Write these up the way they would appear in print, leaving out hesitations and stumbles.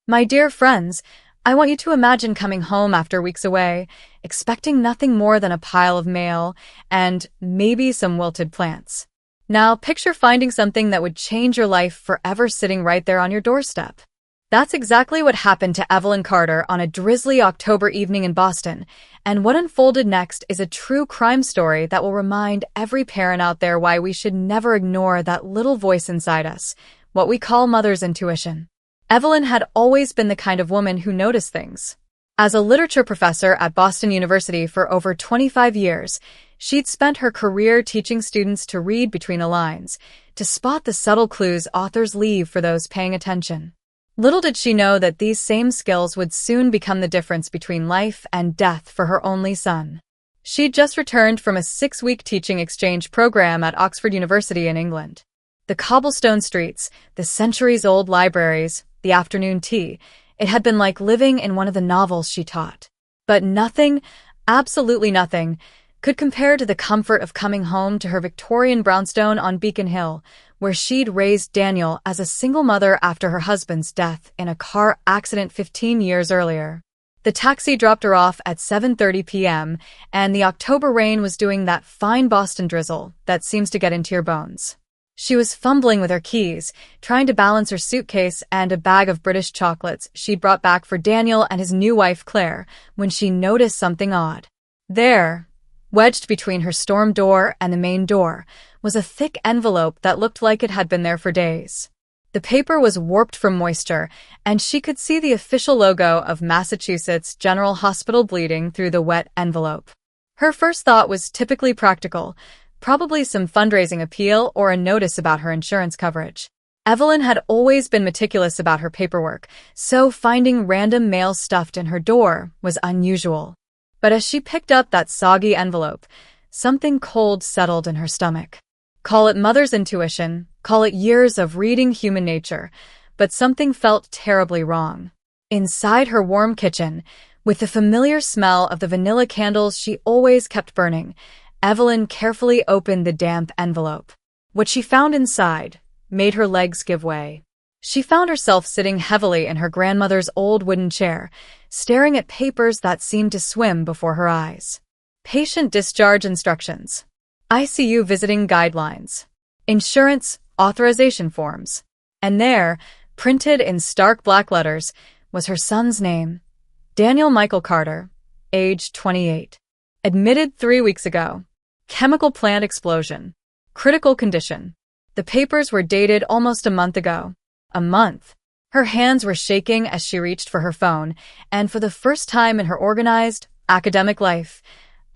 My dear friends, I want you to imagine coming home after weeks away, expecting nothing more than a pile of mail and maybe some wilted plants. Now picture finding something that would change your life forever sitting right there on your doorstep. That's exactly what happened to Evelyn Carter on a drizzly October evening in Boston, and what unfolded next is a true crime story that will remind every parent out there why we should never ignore that little voice inside us, what we call mother's intuition. Evelyn had always been the kind of woman who noticed things. As a literature professor at Boston University for over 25 years, she'd spent her career teaching students to read between the lines, to spot the subtle clues authors leave for those paying attention. Little did she know that these same skills would soon become the difference between life and death for her only son. She'd just returned from a 6-week teaching exchange program at Oxford University in England. The cobblestone streets, the centuries-old libraries, the afternoon tea, it had been like living in one of the novels she taught. But nothing, absolutely nothing, could compare to the comfort of coming home to her Victorian brownstone on Beacon Hill, where she'd raised Daniel as a single mother after her husband's death in a car accident 15 years earlier. The taxi dropped her off at 7:30 p.m., and the October rain was doing that fine Boston drizzle that seems to get into your bones. She was fumbling with her keys, trying to balance her suitcase and a bag of British chocolates she'd brought back for Daniel and his new wife Claire, when she noticed something odd. There, wedged between her storm door and the main door, was a thick envelope that looked like it had been there for days. The paper was warped from moisture, and she could see the official logo of Massachusetts General Hospital bleeding through the wet envelope. Her first thought was typically practical, probably some fundraising appeal or a notice about her insurance coverage. Evelyn had always been meticulous about her paperwork, so finding random mail stuffed in her door was unusual. But as she picked up that soggy envelope, something cold settled in her stomach. Call it mother's intuition, call it years of reading human nature, but something felt terribly wrong. Inside her warm kitchen, with the familiar smell of the vanilla candles she always kept burning, Evelyn carefully opened the damp envelope. What she found inside made her legs give way. She found herself sitting heavily in her grandmother's old wooden chair, staring at papers that seemed to swim before her eyes. Patient discharge instructions, ICU visiting guidelines, insurance authorization forms. And there, printed in stark black letters, was her son's name, Daniel Michael Carter, age 28. Admitted 3 weeks ago. Chemical plant explosion. Critical condition. The papers were dated almost a month ago. A month. Her hands were shaking as she reached for her phone, and for the first time in her organized, academic life,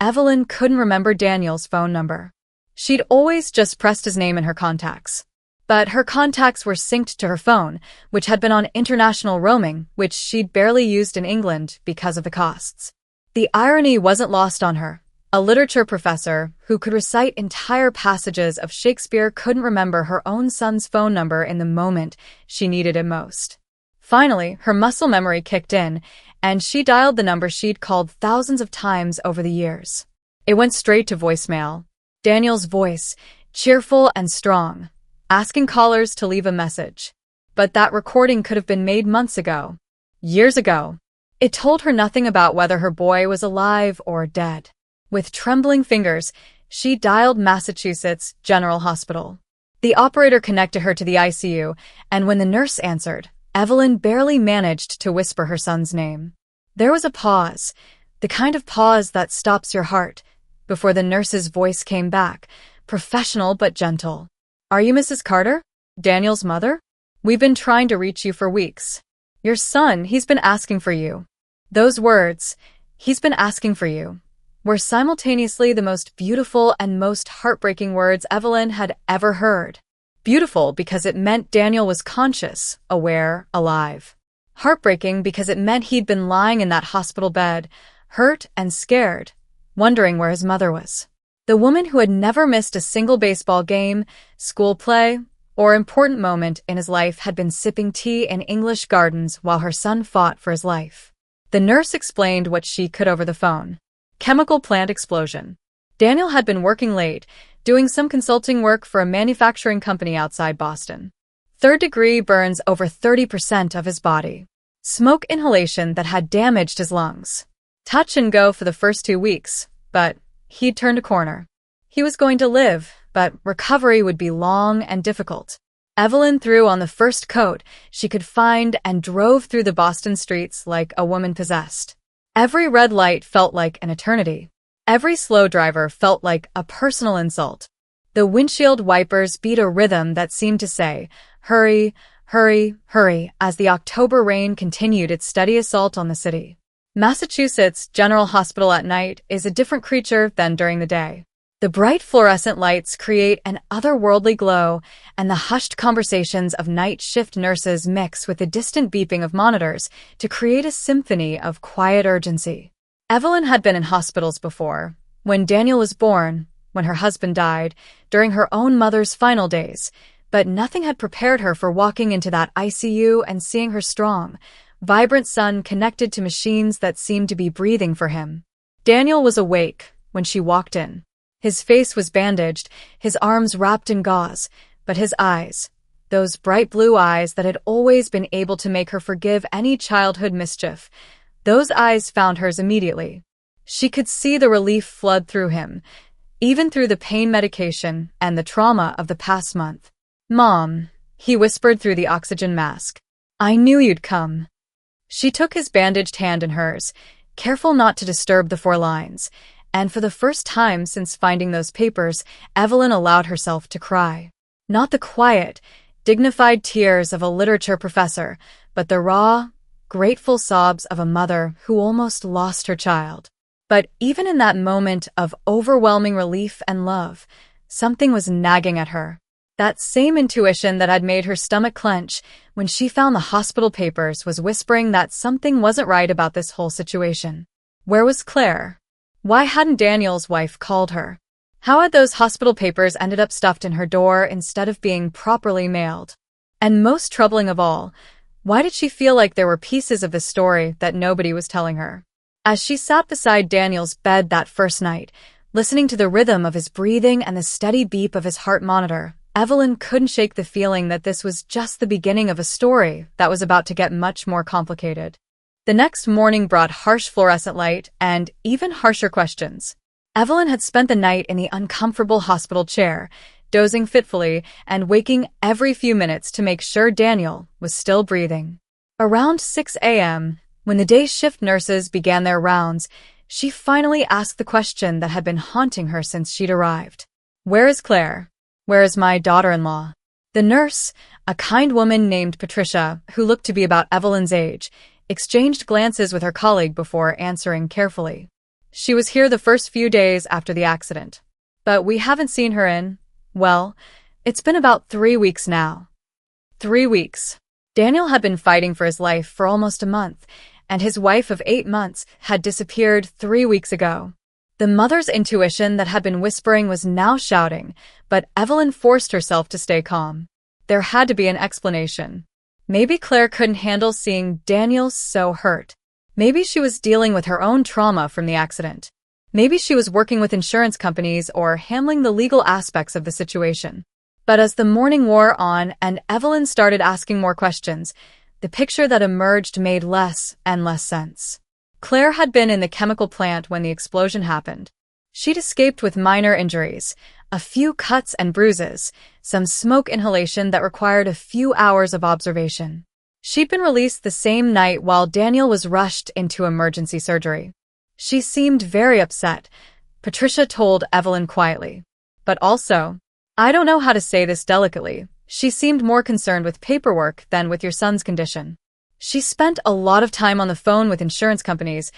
Evelyn couldn't remember Daniel's phone number. She'd always just pressed his name in her contacts. But her contacts were synced to her phone, which had been on international roaming, which she'd barely used in England because of the costs. The irony wasn't lost on her. A literature professor who could recite entire passages of Shakespeare couldn't remember her own son's phone number in the moment she needed it most. Finally, her muscle memory kicked in, and she dialed the number she'd called thousands of times over the years. It went straight to voicemail. Daniel's voice, cheerful and strong, asking callers to leave a message. But that recording could have been made months ago. Years ago. It told her nothing about whether her boy was alive or dead. With trembling fingers, she dialed Massachusetts General Hospital. The operator connected her to the ICU, and when the nurse answered, Evelyn barely managed to whisper her son's name. There was a pause, the kind of pause that stops your heart, before the nurse's voice came back, professional but gentle. "Are you Mrs. Carter? Daniel's mother? We've been trying to reach you for weeks. Your son, he's been asking for you." Those words, "he's been asking for you," were simultaneously the most beautiful and most heartbreaking words Evelyn had ever heard. Beautiful because it meant Daniel was conscious, aware, alive. Heartbreaking because it meant he'd been lying in that hospital bed, hurt and scared, wondering where his mother was. The woman who had never missed a single baseball game, school play, or important moment in his life had been sipping tea in English gardens while her son fought for his life. The nurse explained what she could over the phone. Chemical plant explosion. Daniel had been working late, doing some consulting work for a manufacturing company outside Boston. Third-degree burns over 30% of his body. Smoke inhalation that had damaged his lungs. Touch and go for the first 2 weeks, but he'd turned a corner. He was going to live, but recovery would be long and difficult. Evelyn threw on the first coat she could find and drove through the Boston streets like a woman possessed. Every red light felt like an eternity. Every slow driver felt like a personal insult. The windshield wipers beat a rhythm that seemed to say, "Hurry, hurry, hurry," as the October rain continued its steady assault on the city. Massachusetts General Hospital at night is a different creature than during the day. The bright fluorescent lights create an otherworldly glow, and the hushed conversations of night shift nurses mix with the distant beeping of monitors to create a symphony of quiet urgency. Evelyn had been in hospitals before, when Daniel was born, when her husband died, during her own mother's final days, but nothing had prepared her for walking into that ICU and seeing her strong, vibrant son connected to machines that seemed to be breathing for him. Daniel was awake when she walked in. His face was bandaged, his arms wrapped in gauze, but his eyes, those bright blue eyes that had always been able to make her forgive any childhood mischief, those eyes found hers immediately. She could see the relief flood through him, even through the pain medication and the trauma of the past month. "Mom," he whispered through the oxygen mask. "I knew you'd come." She took his bandaged hand in hers, careful not to disturb the 4 lines, and for the first time since finding those papers, Evelyn allowed herself to cry. Not the quiet, dignified tears of a literature professor, but the raw, grateful sobs of a mother who almost lost her child. But even in that moment of overwhelming relief and love, something was nagging at her. That same intuition that had made her stomach clench when she found the hospital papers was whispering that something wasn't right about this whole situation. Where was Claire? Why hadn't Daniel's wife called her? How had those hospital papers ended up stuffed in her door instead of being properly mailed? And most troubling of all, why did she feel like there were pieces of the story that nobody was telling her? As she sat beside Daniel's bed that first night, listening to the rhythm of his breathing and the steady beep of his heart monitor, Evelyn couldn't shake the feeling that this was just the beginning of a story that was about to get much more complicated. The next morning brought harsh fluorescent light and even harsher questions. Evelyn had spent the night in the uncomfortable hospital chair, dozing fitfully and waking every few minutes to make sure Daniel was still breathing. Around 6 a.m., when the day shift nurses began their rounds, she finally asked the question that had been haunting her since she'd arrived. "Where is Claire? Where is my daughter-in-law?" The nurse, a kind woman named Patricia, who looked to be about Evelyn's age, exchanged glances with her colleague before answering carefully. "She was here the first few days after the accident. But we haven't seen her in, well, it's been about 3 weeks now." 3 weeks. Daniel had been fighting for his life for almost a month, and his wife of 8 months had disappeared 3 weeks ago. The mother's intuition that had been whispering was now shouting, but Evelyn forced herself to stay calm. There had to be an explanation. Maybe Claire couldn't handle seeing Daniel so hurt. Maybe she was dealing with her own trauma from the accident. Maybe she was working with insurance companies or handling the legal aspects of the situation. But as the morning wore on and Evelyn started asking more questions, the picture that emerged made less and less sense. Claire had been in the chemical plant when the explosion happened. She'd escaped with minor injuries, a few cuts and bruises, some smoke inhalation that required a few hours of observation. She'd been released the same night while Daniel was rushed into emergency surgery. She seemed very upset, Patricia told Evelyn quietly. But also, "I don't know how to say this delicately, she seemed more concerned with paperwork than with your son's condition. She spent a lot of time on the phone with insurance companies,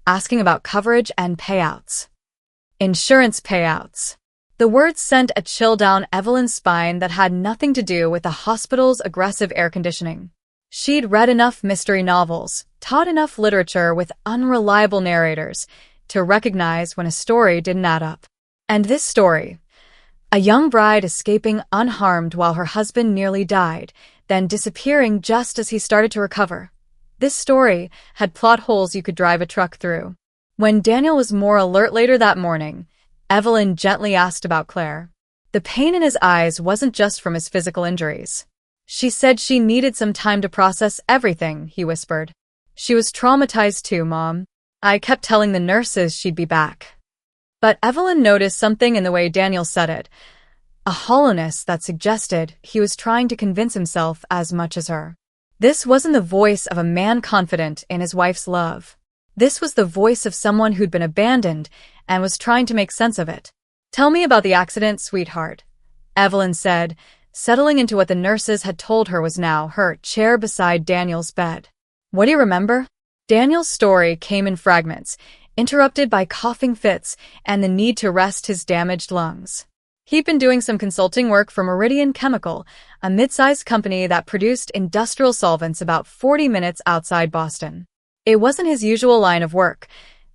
asking about coverage and payouts." Insurance payouts. The words sent a chill down Evelyn's spine that had nothing to do with the hospital's aggressive air conditioning. She'd read enough mystery novels, taught enough literature with unreliable narrators, to recognize when a story didn't add up. And this story, a young bride escaping unharmed while her husband nearly died, then disappearing just as he started to recover. This story had plot holes you could drive a truck through. When Daniel was more alert later that morning, Evelyn gently asked about Claire. The pain in his eyes wasn't just from his physical injuries. She said she needed some time to process everything, he whispered. She was traumatized too, Mom. I kept telling the nurses she'd be back. But Evelyn noticed something in the way Daniel said it, a hollowness that suggested he was trying to convince himself as much as her. This wasn't the voice of a man confident in his wife's love. This was the voice of someone who'd been abandoned and was trying to make sense of it. Tell me about the accident, sweetheart, Evelyn said, settling into what the nurses had told her was now her chair beside Daniel's bed. What do you remember? Daniel's story came in fragments, interrupted by coughing fits and the need to rest his damaged lungs. He'd been doing some consulting work for Meridian Chemical, a mid-sized company that produced industrial solvents about 40 minutes outside Boston. It wasn't his usual line of work.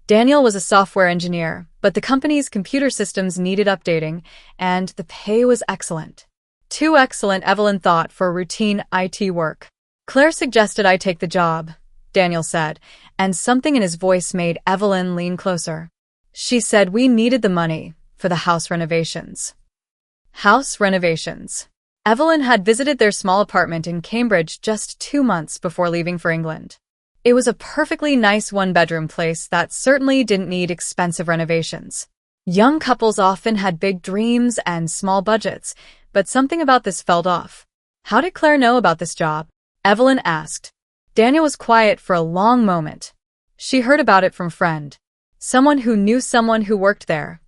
Daniel was a software engineer, but the company's computer systems needed updating, and the pay was excellent. Too excellent, Evelyn thought, for routine IT work. Claire suggested I take the job, Daniel said, and something in his voice made Evelyn lean closer. She said we needed the money for the house renovations. House renovations. Evelyn had visited their small apartment in Cambridge just 2 months before leaving for England. It was a perfectly nice one-bedroom place that certainly didn't need expensive renovations. Young couples often had big dreams and small budgets, but something about this felt off. How did Claire know about this job? Evelyn asked. Daniel was quiet for a long moment. She heard about it from a friend. Someone who knew someone who worked there.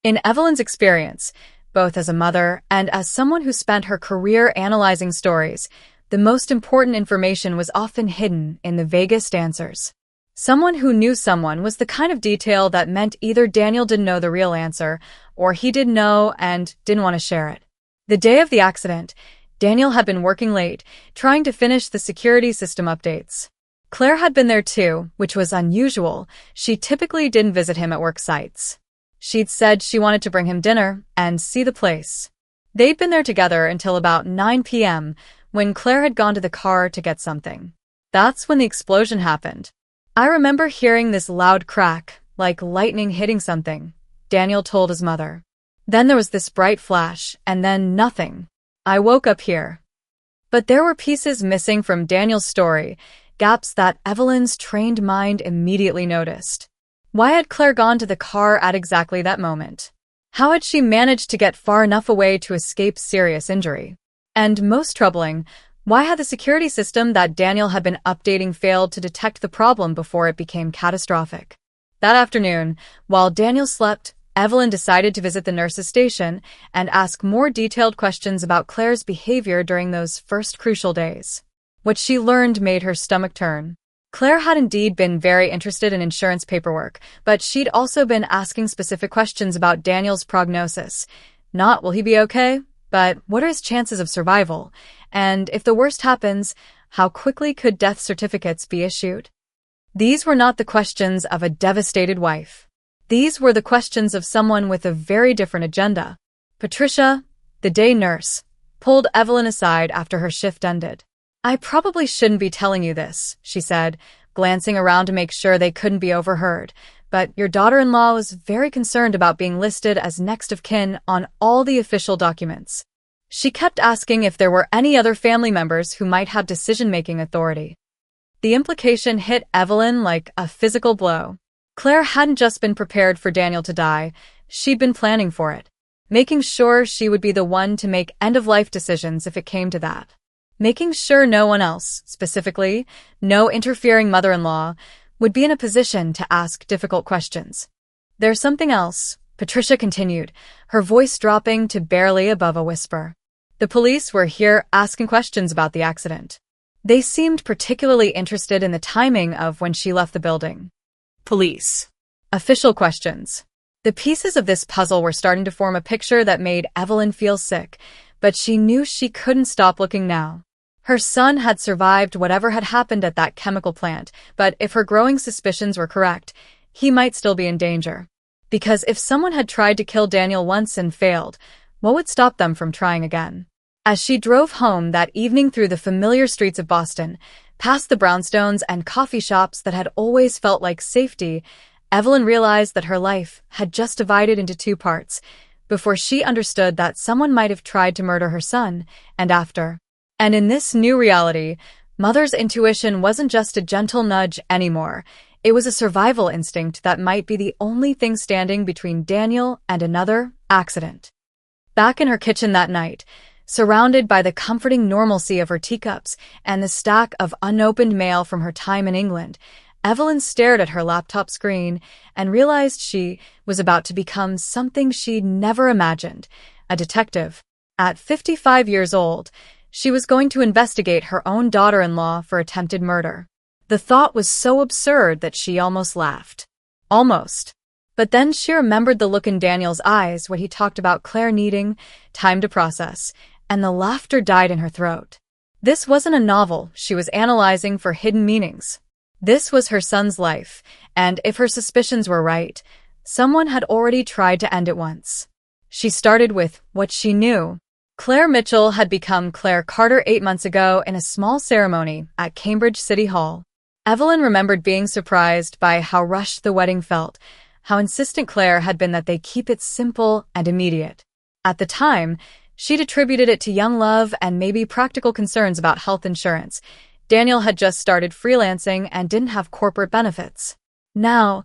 In Evelyn's experience, both as a mother and as someone who spent her career analyzing stories, the most important information was often hidden in the vaguest answers. Someone who knew someone was the kind of detail that meant either Daniel didn't know the real answer, or he did know and didn't want to share it. The day of the accident, Daniel had been working late, trying to finish the security system updates. Claire had been there too, which was unusual. She typically didn't visit him at work sites. She'd said she wanted to bring him dinner and see the place. They'd been there together until about 9 p.m., when Claire had gone to the car to get something. That's when the explosion happened. I remember hearing this loud crack, like lightning hitting something, Daniel told his mother. Then there was this bright flash, and then nothing. I woke up here. But there were pieces missing from Daniel's story, gaps that Evelyn's trained mind immediately noticed. Why had Claire gone to the car at exactly that moment? How had she managed to get far enough away to escape serious injury? And most troubling, why had the security system that Daniel had been updating failed to detect the problem before it became catastrophic? That afternoon, while Daniel slept, Evelyn decided to visit the nurse's station and ask more detailed questions about Claire's behavior during those first crucial days. What she learned made her stomach turn. Claire had indeed been very interested in insurance paperwork, but she'd also been asking specific questions about Daniel's prognosis. Not will he be okay, but what are his chances of survival? And if the worst happens, how quickly could death certificates be issued? These were not the questions of a devastated wife. These were the questions of someone with a very different agenda. Patricia, the day nurse, pulled Evelyn aside after her shift ended. I probably shouldn't be telling you this, she said, glancing around to make sure they couldn't be overheard, but your daughter-in-law was very concerned about being listed as next of kin on all the official documents. She kept asking if there were any other family members who might have decision-making authority. The implication hit Evelyn like a physical blow. Claire hadn't just been prepared for Daniel to die, she'd been planning for it, making sure she would be the one to make end-of-life decisions if it came to that. Making sure no one else, specifically, no interfering mother-in-law, would be in a position to ask difficult questions. There's something else, Patricia continued, her voice dropping to barely above a whisper. The police were here asking questions about the accident. They seemed particularly interested in the timing of when she left the building. Police. Official questions. The pieces of this puzzle were starting to form a picture that made Evelyn feel sick, but she knew she couldn't stop looking now. Her son had survived whatever had happened at that chemical plant, but if her growing suspicions were correct, he might still be in danger. Because if someone had tried to kill Daniel once and failed, what would stop them from trying again? As she drove home that evening through the familiar streets of Boston, past the brownstones and coffee shops that had always felt like safety, Evelyn realized that her life had just divided into 2 parts, before she understood that someone might have tried to murder her son, and after. And in this new reality, Mother's intuition wasn't just a gentle nudge anymore. It was a survival instinct that might be the only thing standing between Daniel and another accident. Back in her kitchen that night, surrounded by the comforting normalcy of her teacups and the stack of unopened mail from her time in England, Evelyn stared at her laptop screen and realized she was about to become something she'd never imagined, a detective. At 55 years old, she was going to investigate her own daughter-in-law for attempted murder. The thought was so absurd that she almost laughed. Almost. But then she remembered the look in Daniel's eyes when he talked about Claire needing time to process, and the laughter died in her throat. This wasn't a novel she was analyzing for hidden meanings. This was her son's life, and if her suspicions were right, someone had already tried to end it once. She started with what she knew. Claire Mitchell had become Claire Carter 8 months ago in a small ceremony at Cambridge City Hall. Evelyn remembered being surprised by how rushed the wedding felt, how insistent Claire had been that they keep it simple and immediate. At the time, she'd attributed it to young love and maybe practical concerns about health insurance. Daniel had just started freelancing and didn't have corporate benefits. Now,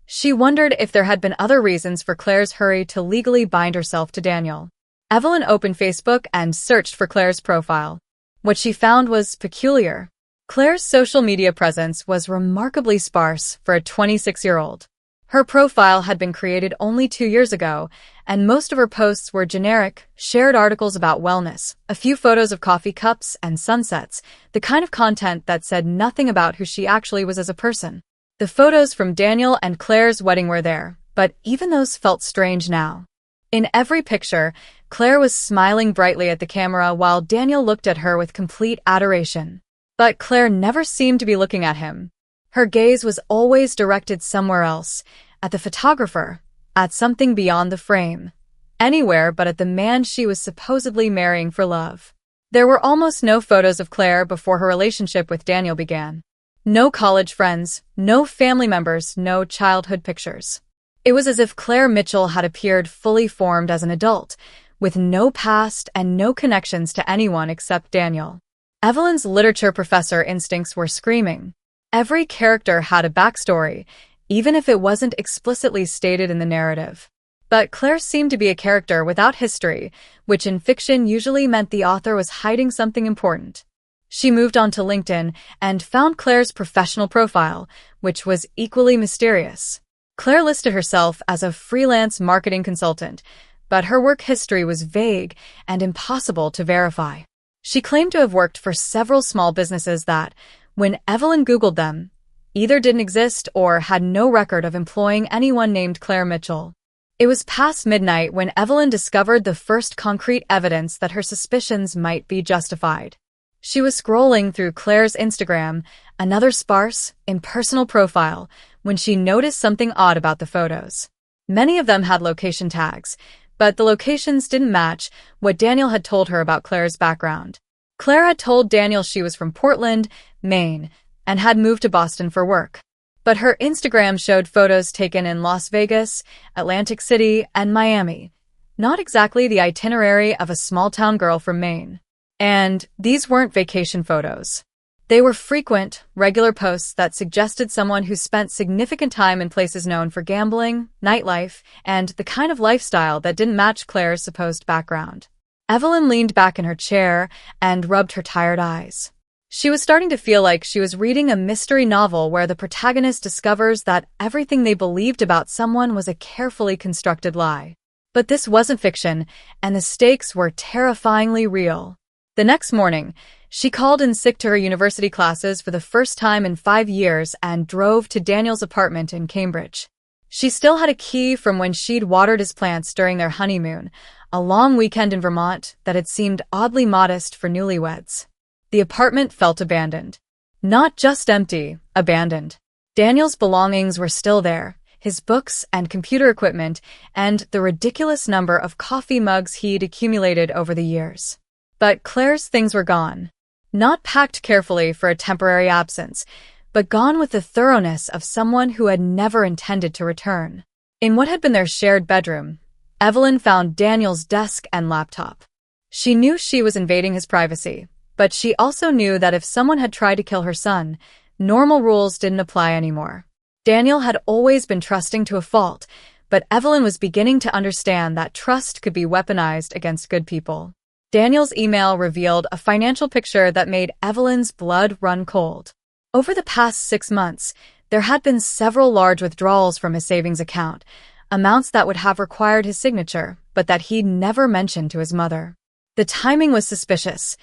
she wondered if there had been other reasons for Claire's hurry to legally bind herself to Daniel. Evelyn opened Facebook and searched for Claire's profile. What she found was peculiar. Claire's social media presence was remarkably sparse for a 26-year-old. Her profile had been created only 2 years ago, and most of her posts were generic, shared articles about wellness, a few photos of coffee cups and sunsets, the kind of content that said nothing about who she actually was as a person. The photos from Daniel and Claire's wedding were there, but even those felt strange now. In every picture, Claire was smiling brightly at the camera while Daniel looked at her with complete adoration. But Claire never seemed to be looking at him. Her gaze was always directed somewhere else, at the photographer, at something beyond the frame. Anywhere but at the man she was supposedly marrying for love. There were almost no photos of Claire before her relationship with Daniel began. No college friends, no family members, no childhood pictures. It was as if Claire Mitchell had appeared fully formed as an adult, with no past and no connections to anyone except Daniel. Evelyn's literature professor instincts were screaming. Every character had a backstory, even if it wasn't explicitly stated in the narrative. But Claire seemed to be a character without history, which in fiction usually meant the author was hiding something important. She moved on to LinkedIn and found Claire's professional profile, which was equally mysterious. Claire listed herself as a freelance marketing consultant, but her work history was vague and impossible to verify. She claimed to have worked for several small businesses that, when Evelyn Googled them, either didn't exist or had no record of employing anyone named Claire Mitchell. It was past midnight when Evelyn discovered the first concrete evidence that her suspicions might be justified. She was scrolling through Claire's Instagram, another sparse, impersonal profile, when she noticed something odd about the photos. Many of them had location tags, but the locations didn't match what Daniel had told her about Claire's background. Claire had told Daniel she was from Portland, Maine, and had moved to Boston for work. But her Instagram showed photos taken in Las Vegas, Atlantic City, and Miami. Not exactly the itinerary of a small-town girl from Maine. And these weren't vacation photos. They were frequent, regular posts that suggested someone who spent significant time in places known for gambling, nightlife, and the kind of lifestyle that didn't match Claire's supposed background. Evelyn leaned back in her chair and rubbed her tired eyes. She was starting to feel like she was reading a mystery novel where the protagonist discovers that everything they believed about someone was a carefully constructed lie. But this wasn't fiction, and the stakes were terrifyingly real. The next morning, she called in sick to her university classes for the first time in 5 years and drove to Daniel's apartment in Cambridge. She still had a key from when she'd watered his plants during their honeymoon, a long weekend in Vermont that had seemed oddly modest for newlyweds. The apartment felt abandoned. Not just empty, abandoned. Daniel's belongings were still there, his books and computer equipment, and the ridiculous number of coffee mugs he'd accumulated over the years. But Claire's things were gone. Not packed carefully for a temporary absence, but gone with the thoroughness of someone who had never intended to return. In what had been their shared bedroom, Evelyn found Daniel's desk and laptop. She knew she was invading his privacy, But she also knew that if someone had tried to kill her son, normal rules didn't apply anymore. Daniel had always been trusting to a fault, but Evelyn was beginning to understand that trust could be weaponized against good people. Daniel's email revealed a financial picture that made Evelyn's blood run cold. Over the past 6 months, there had been several large withdrawals from his savings account, amounts that would have required his signature, but that he'd never mentioned to his mother. The timing was suspicious.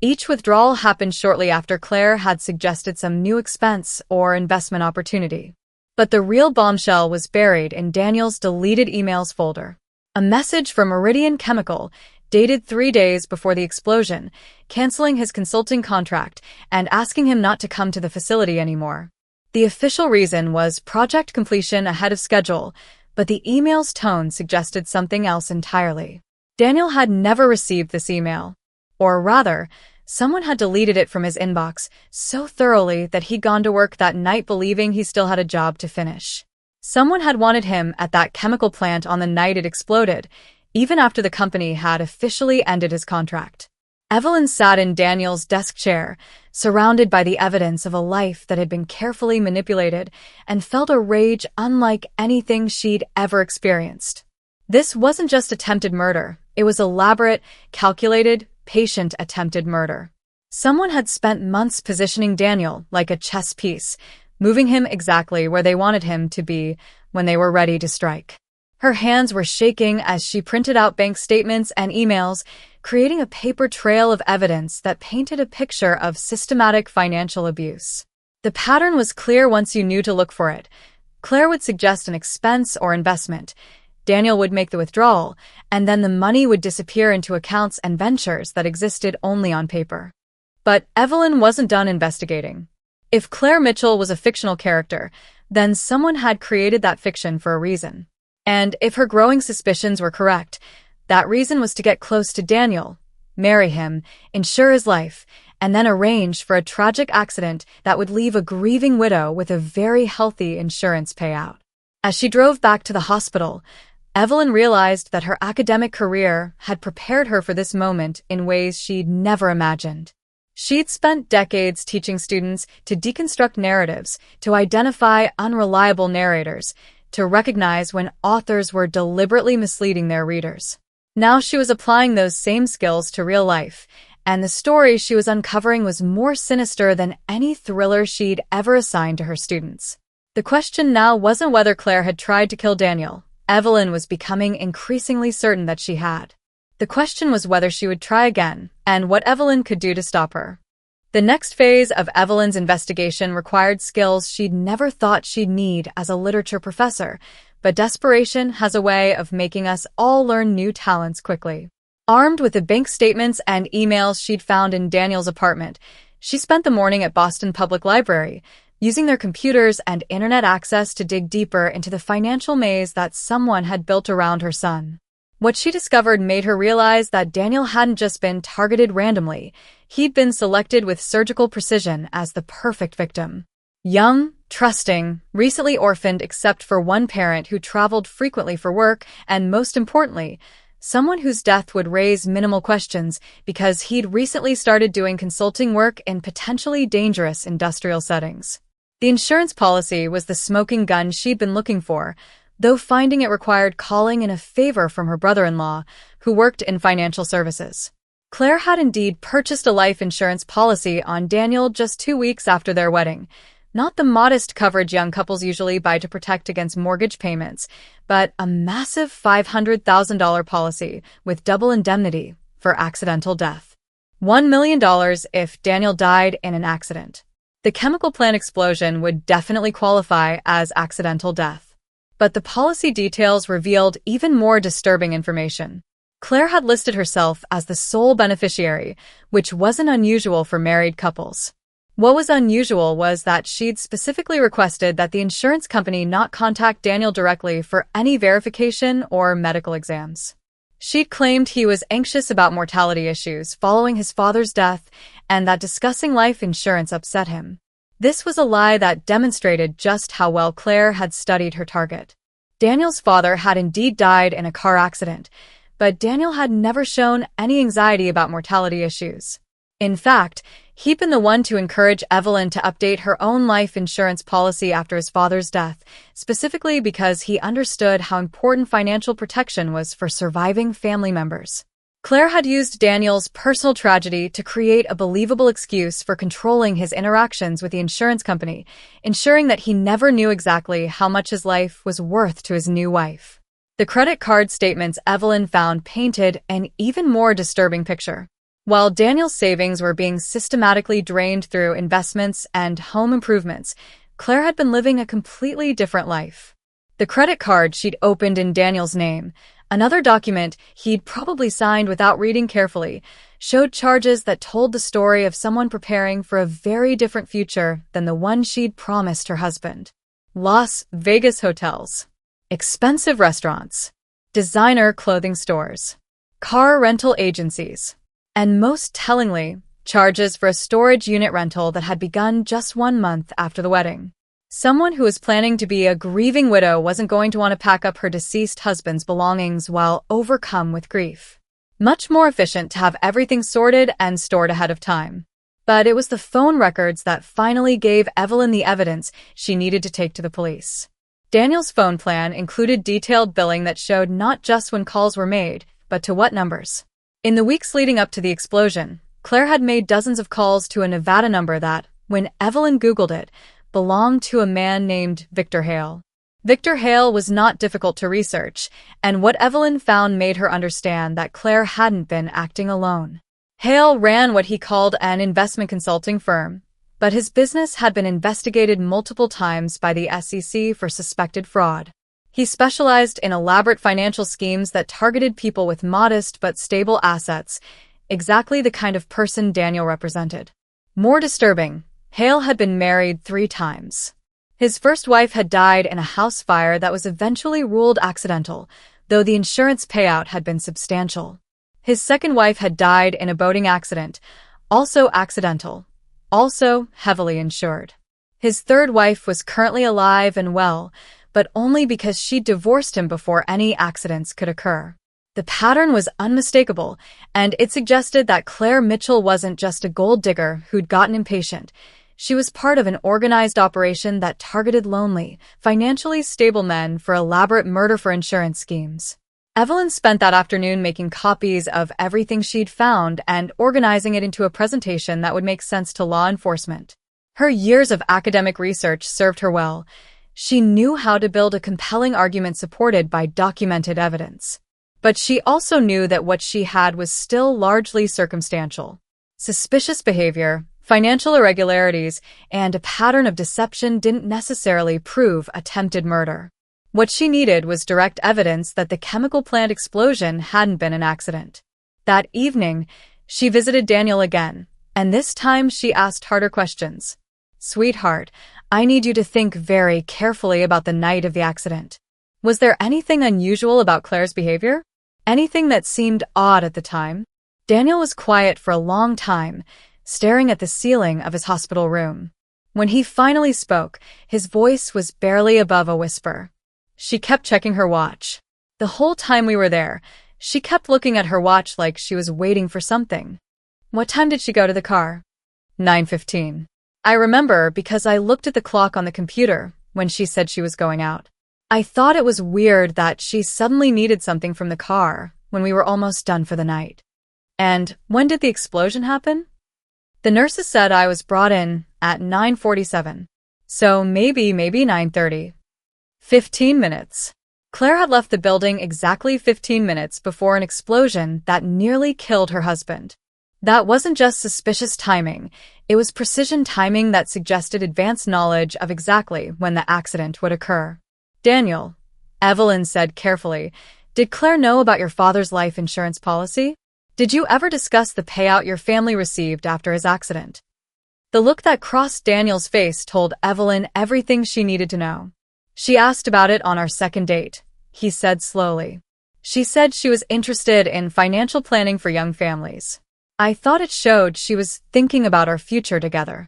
Each withdrawal happened shortly after Claire had suggested some new expense or investment opportunity. But the real bombshell was buried in Daniel's deleted emails folder. A message from Meridian Chemical, dated 3 days before the explosion, canceling his consulting contract and asking him not to come to the facility anymore. The official reason was project completion ahead of schedule, but the email's tone suggested something else entirely. Daniel had never received this email. Or rather, someone had deleted it from his inbox so thoroughly that he'd gone to work that night believing he still had a job to finish. Someone had wanted him at that chemical plant on the night it exploded, even after the company had officially ended his contract. Evelyn sat in Daniel's desk chair, surrounded by the evidence of a life that had been carefully manipulated, and felt a rage unlike anything she'd ever experienced. This wasn't just attempted murder. It was elaborate, calculated, patient attempted murder. Someone had spent months positioning Daniel like a chess piece, moving him exactly where they wanted him to be when they were ready to strike. Her hands were shaking as she printed out bank statements and emails, creating a paper trail of evidence that painted a picture of systematic financial abuse. The pattern was clear once you knew to look for it. Claire would suggest an expense or investment. Daniel would make the withdrawal, and then the money would disappear into accounts and ventures that existed only on paper. But Evelyn wasn't done investigating. If Claire Mitchell was a fictional character, then someone had created that fiction for a reason. And if her growing suspicions were correct, that reason was to get close to Daniel, marry him, ensure his life, and then arrange for a tragic accident that would leave a grieving widow with a very healthy insurance payout. As she drove back to the hospital, Evelyn realized that her academic career had prepared her for this moment in ways she'd never imagined. She'd spent decades teaching students to deconstruct narratives, to identify unreliable narrators, to recognize when authors were deliberately misleading their readers. Now she was applying those same skills to real life, and the story she was uncovering was more sinister than any thriller she'd ever assigned to her students. The question now wasn't whether Claire had tried to kill Daniel. Evelyn was becoming increasingly certain that she had. The question was whether she would try again, and what Evelyn could do to stop her. The next phase of Evelyn's investigation required skills she'd never thought she'd need as a literature professor, but desperation has a way of making us all learn new talents quickly. Armed with the bank statements and emails she'd found in Daniel's apartment, she spent the morning at Boston Public Library, using their computers and internet access to dig deeper into the financial maze that someone had built around her son. What she discovered made her realize that Daniel hadn't just been targeted randomly. He'd been selected with surgical precision as the perfect victim. Young, trusting, recently orphaned except for one parent who traveled frequently for work, and most importantly, someone whose death would raise minimal questions because he'd recently started doing consulting work in potentially dangerous industrial settings. The insurance policy was the smoking gun she'd been looking for, though finding it required calling in a favor from her brother-in-law, who worked in financial services. Claire had indeed purchased a life insurance policy on Daniel just 2 weeks after their wedding. Not the modest coverage young couples usually buy to protect against mortgage payments, but a massive $500,000 policy with double indemnity for accidental death. $1 million if Daniel died in an accident. The chemical plant explosion would definitely qualify as accidental death. But the policy details revealed even more disturbing information. Claire had listed herself as the sole beneficiary, which wasn't unusual for married couples. What was unusual was that she'd specifically requested that the insurance company not contact Daniel directly for any verification or medical exams. She'd claimed he was anxious about mortality issues following his father's death and that discussing life insurance upset him. This was a lie that demonstrated just how well Claire had studied her target. Daniel's father had indeed died in a car accident, but Daniel had never shown any anxiety about mortality issues. In fact, he'd been the one to encourage Evelyn to update her own life insurance policy after his father's death, specifically because he understood how important financial protection was for surviving family members. Claire had used Daniel's personal tragedy to create a believable excuse for controlling his interactions with the insurance company, ensuring that he never knew exactly how much his life was worth to his new wife. The credit card statements Evelyn found painted an even more disturbing picture. While Daniel's savings were being systematically drained through investments and home improvements, Claire had been living a completely different life. The credit card she'd opened in Daniel's name, another document he'd probably signed without reading carefully, showed charges that told the story of someone preparing for a very different future than the one she'd promised her husband. Las Vegas hotels, expensive restaurants, designer clothing stores, car rental agencies, and most tellingly, charges for a storage unit rental that had begun just 1 month after the wedding. Someone who was planning to be a grieving widow wasn't going to want to pack up her deceased husband's belongings while overcome with grief. Much more efficient to have everything sorted and stored ahead of time. But it was the phone records that finally gave Evelyn the evidence she needed to take to the police. Daniel's phone plan included detailed billing that showed not just when calls were made, but to what numbers. In the weeks leading up to the explosion, Claire had made dozens of calls to a Nevada number that, when Evelyn Googled it, belonged to a man named Victor Hale. Victor Hale was not difficult to research, and what Evelyn found made her understand that Claire hadn't been acting alone. Hale ran what he called an investment consulting firm, but his business had been investigated multiple times by the SEC for suspected fraud. He specialized in elaborate financial schemes that targeted people with modest but stable assets, exactly the kind of person Daniel represented. More disturbing, Hale had been married 3 times. His first wife had died in a house fire that was eventually ruled accidental, though the insurance payout had been substantial. His second wife had died in a boating accident, also accidental, also heavily insured. His third wife was currently alive and well, but only because she'd divorced him before any accidents could occur. The pattern was unmistakable, and it suggested that Claire Mitchell wasn't just a gold digger who'd gotten impatient. She was part of an organized operation that targeted lonely, financially stable men for elaborate murder-for-insurance schemes. Evelyn spent that afternoon making copies of everything she'd found and organizing it into a presentation that would make sense to law enforcement. Her years of academic research served her well. She knew how to build a compelling argument supported by documented evidence. But she also knew that what she had was still largely circumstantial. Suspicious behavior, financial irregularities, and a pattern of deception didn't necessarily prove attempted murder. What she needed was direct evidence that the chemical plant explosion hadn't been an accident. That evening, she visited Daniel again, and this time she asked harder questions. "Sweetheart, I need you to think very carefully about the night of the accident. Was there anything unusual about Claire's behavior? Anything that seemed odd at the time?" Daniel was quiet for a long time, staring at the ceiling of his hospital room. When he finally spoke, his voice was barely above a whisper. She kept checking her watch. The whole time we were there, she kept looking at her watch like she was waiting for something. "What time did she go to the car?" 9:15. "I remember because I looked at the clock on the computer when she said she was going out. I thought it was weird that she suddenly needed something from the car when we were almost done for the night." "And when did the explosion happen?" "The nurses said I was brought in at 9:47. So maybe 9:30. 15 minutes. Claire had left the building exactly 15 minutes before an explosion that nearly killed her husband. That wasn't just suspicious timing, it was precision timing that suggested advanced knowledge of exactly when the accident would occur. "Daniel," Evelyn said carefully, "did Claire know about your father's life insurance policy? Did you ever discuss the payout your family received after his accident?" The look that crossed Daniel's face told Evelyn everything she needed to know. "She asked about it on our second date," he said slowly. "She said she was interested in financial planning for young families. I thought it showed she was thinking about our future together."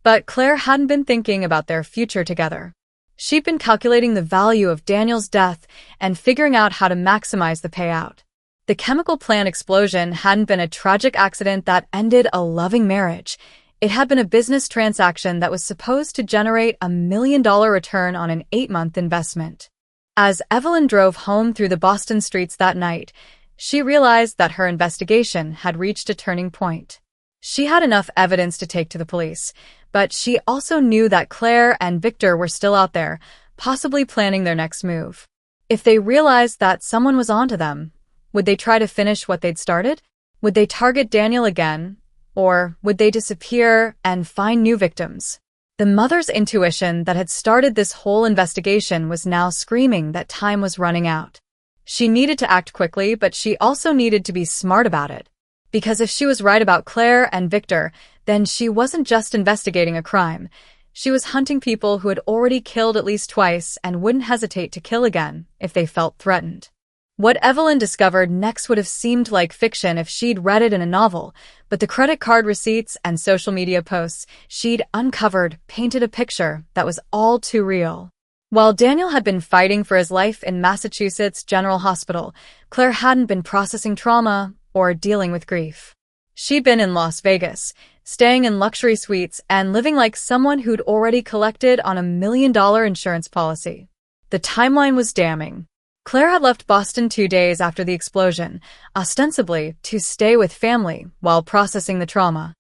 But Claire hadn't been thinking about their future together. She'd been calculating the value of Daniel's death and figuring out how to maximize the payout. The chemical plant explosion hadn't been a tragic accident that ended a loving marriage. It had been a business transaction that was supposed to generate $1 million return on an 8-month investment. As Evelyn drove home through the Boston streets that night, she realized that her investigation had reached a turning point. She had enough evidence to take to the police, but she also knew that Claire and Victor were still out there, possibly planning their next move. If they realized that someone was onto them, would they try to finish what they'd started? Would they target Daniel again? Or would they disappear and find new victims? The mother's intuition that had started this whole investigation was now screaming that time was running out. She needed to act quickly, but she also needed to be smart about it. Because if she was right about Claire and Victor, then she wasn't just investigating a crime. She was hunting people who had already killed at least twice and wouldn't hesitate to kill again if they felt threatened. What Evelyn discovered next would have seemed like fiction if she'd read it in a novel, but the credit card receipts and social media posts she'd uncovered painted a picture that was all too real. While Daniel had been fighting for his life in Massachusetts General Hospital, Claire hadn't been processing trauma or dealing with grief. She'd been in Las Vegas, staying in luxury suites and living like someone who'd already collected on $1 million insurance policy. The timeline was damning. Claire had left Boston 2 days after the explosion, ostensibly to stay with family while processing the trauma.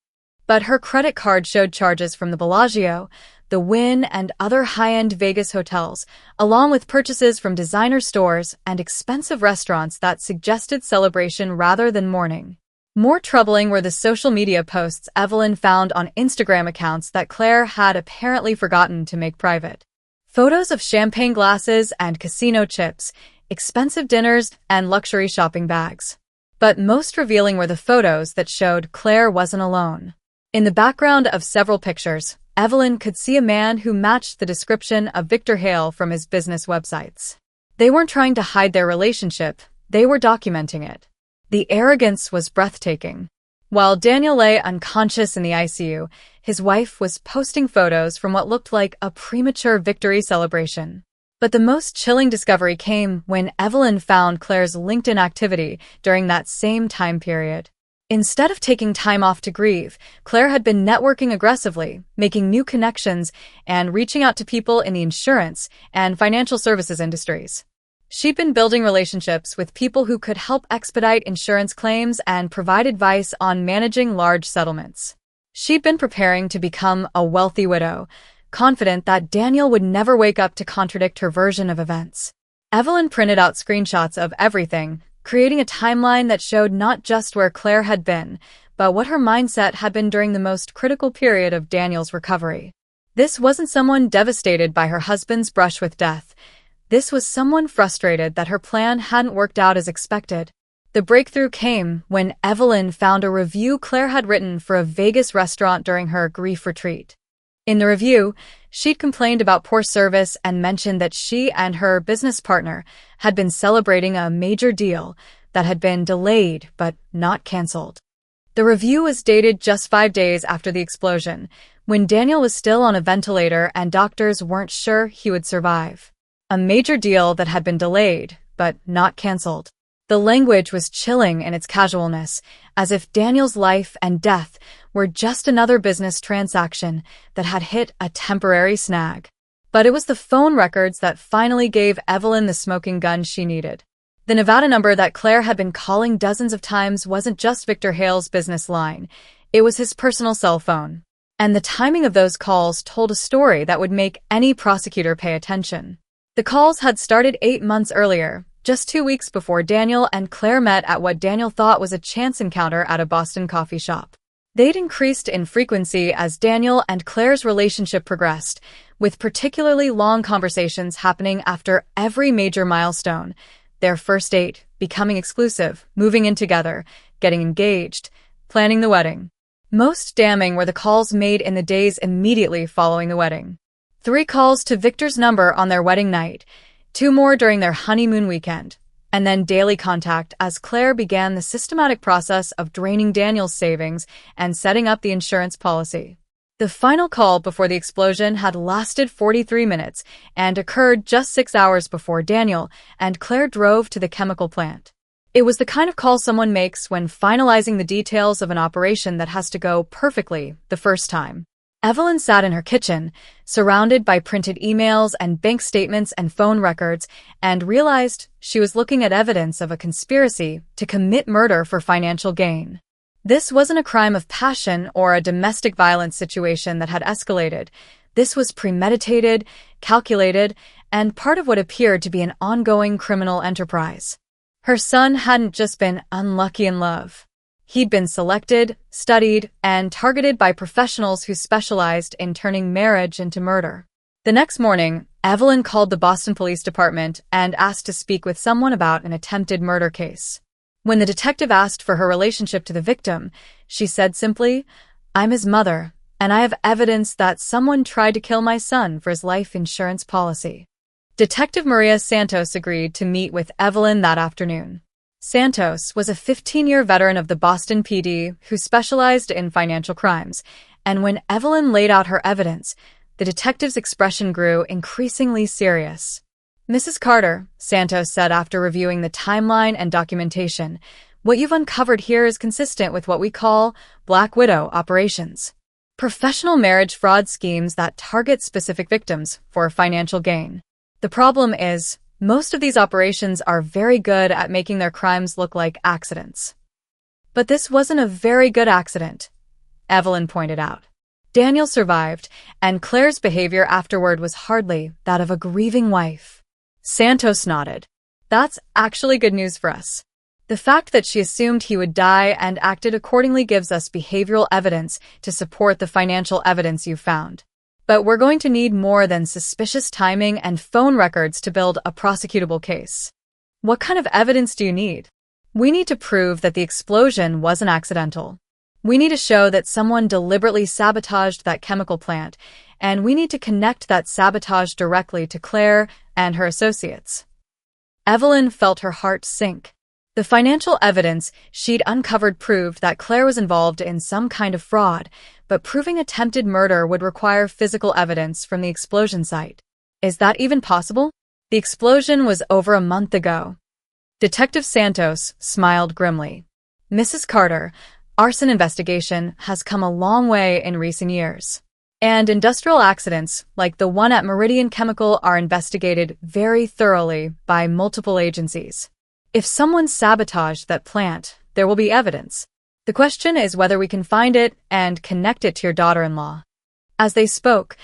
But her credit card showed charges from the Bellagio, the Wynn, and other high-end Vegas hotels, along with purchases from designer stores and expensive restaurants that suggested celebration rather than mourning. More troubling were the social media posts Evelyn found on Instagram accounts that Claire had apparently forgotten to make private. Photos of champagne glasses and casino chips, expensive dinners, and luxury shopping bags. But most revealing were the photos that showed Claire wasn't alone. In the background of several pictures, Evelyn could see a man who matched the description of Victor Hale from his business websites. They weren't trying to hide their relationship, they were documenting it. The arrogance was breathtaking. While Daniel lay unconscious in the ICU, his wife was posting photos from what looked like a premature victory celebration. But the most chilling discovery came when Evelyn found Claire's LinkedIn activity during that same time period. Instead of taking time off to grieve, Claire had been networking aggressively, making new connections, and reaching out to people in the insurance and financial services industries. She'd been building relationships with people who could help expedite insurance claims and provide advice on managing large settlements. She'd been preparing to become a wealthy widow, confident that Daniel would never wake up to contradict her version of events. Evelyn printed out screenshots of everything, creating a timeline that showed not just where Claire had been, but what her mindset had been during the most critical period of Daniel's recovery. This wasn't someone devastated by her husband's brush with death. This was someone frustrated that her plan hadn't worked out as expected. The breakthrough came when Evelyn found a review Claire had written for a Vegas restaurant during her grief retreat. In the review, she'd complained about poor service and mentioned that she and her business partner had been celebrating a major deal that had been delayed but not canceled. The review was dated just 5 days after the explosion, when Daniel was still on a ventilator and doctors weren't sure he would survive. A major deal that had been delayed but not canceled. The language was chilling in its casualness, as if Daniel's life and death were just another business transaction that had hit a temporary snag. But it was the phone records that finally gave Evelyn the smoking gun she needed. The Nevada number that Claire had been calling dozens of times wasn't just Victor Hale's business line, it was his personal cell phone. And the timing of those calls told a story that would make any prosecutor pay attention. The calls had started 8 months earlier, just 2 weeks before Daniel and Claire met at what Daniel thought was a chance encounter at a Boston coffee shop. They'd increased in frequency as Daniel and Claire's relationship progressed, with particularly long conversations happening after every major milestone: their first date, becoming exclusive, moving in together, getting engaged, planning the wedding. Most damning were the calls made in the days immediately following the wedding. 3 calls to Victor's number on their wedding night, 2 more during their honeymoon weekend, and then daily contact as Claire began the systematic process of draining Daniel's savings and setting up the insurance policy. The final call before the explosion had lasted 43 minutes and occurred just 6 hours before Daniel and Claire drove to the chemical plant. It was the kind of call someone makes when finalizing the details of an operation that has to go perfectly the first time. Evelyn sat in her kitchen, surrounded by printed emails and bank statements and phone records, and realized she was looking at evidence of a conspiracy to commit murder for financial gain. This wasn't a crime of passion or a domestic violence situation that had escalated. This was premeditated, calculated, and part of what appeared to be an ongoing criminal enterprise. Her son hadn't just been unlucky in love. He'd been selected, studied, and targeted by professionals who specialized in turning marriage into murder. The next morning, Evelyn called the Boston Police Department and asked to speak with someone about an attempted murder case. When the detective asked for her relationship to the victim, she said simply, "I'm his mother, and I have evidence that someone tried to kill my son for his life insurance policy." Detective Maria Santos agreed to meet with Evelyn that afternoon. Santos was a 15-year veteran of the Boston PD who specialized in financial crimes, and when Evelyn laid out her evidence, the detective's expression grew increasingly serious. "Mrs. Carter," Santos said after reviewing the timeline and documentation, "what you've uncovered here is consistent with what we call Black Widow operations. Professional marriage fraud schemes that target specific victims for financial gain. The problem is, most of these operations are very good at making their crimes look like accidents." But this wasn't a very good accident, Evelyn pointed out. Daniel survived, and Claire's behavior afterward was hardly that of a grieving wife. Santos nodded. "That's actually good news for us. The fact that she assumed he would die and acted accordingly gives us behavioral evidence to support the financial evidence you found. But we're going to need more than suspicious timing and phone records to build a prosecutable case." "What kind of evidence do you need?" "We need to prove that the explosion wasn't accidental. We need to show that someone deliberately sabotaged that chemical plant, and we need to connect that sabotage directly to Claire and her associates." Evelyn felt her heart sink. The financial evidence she'd uncovered proved that Claire was involved in some kind of fraud, but proving attempted murder would require physical evidence from the explosion site. Is that even possible? The explosion was over a month ago. Detective Santos smiled grimly. "Mrs. Carter, arson investigation has come a long way in recent years. And industrial accidents, like the one at Meridian Chemical, are investigated very thoroughly by multiple agencies. If someone sabotaged that plant, there will be evidence. The question is whether we can find it and connect it to your daughter-in-law." As they spoke,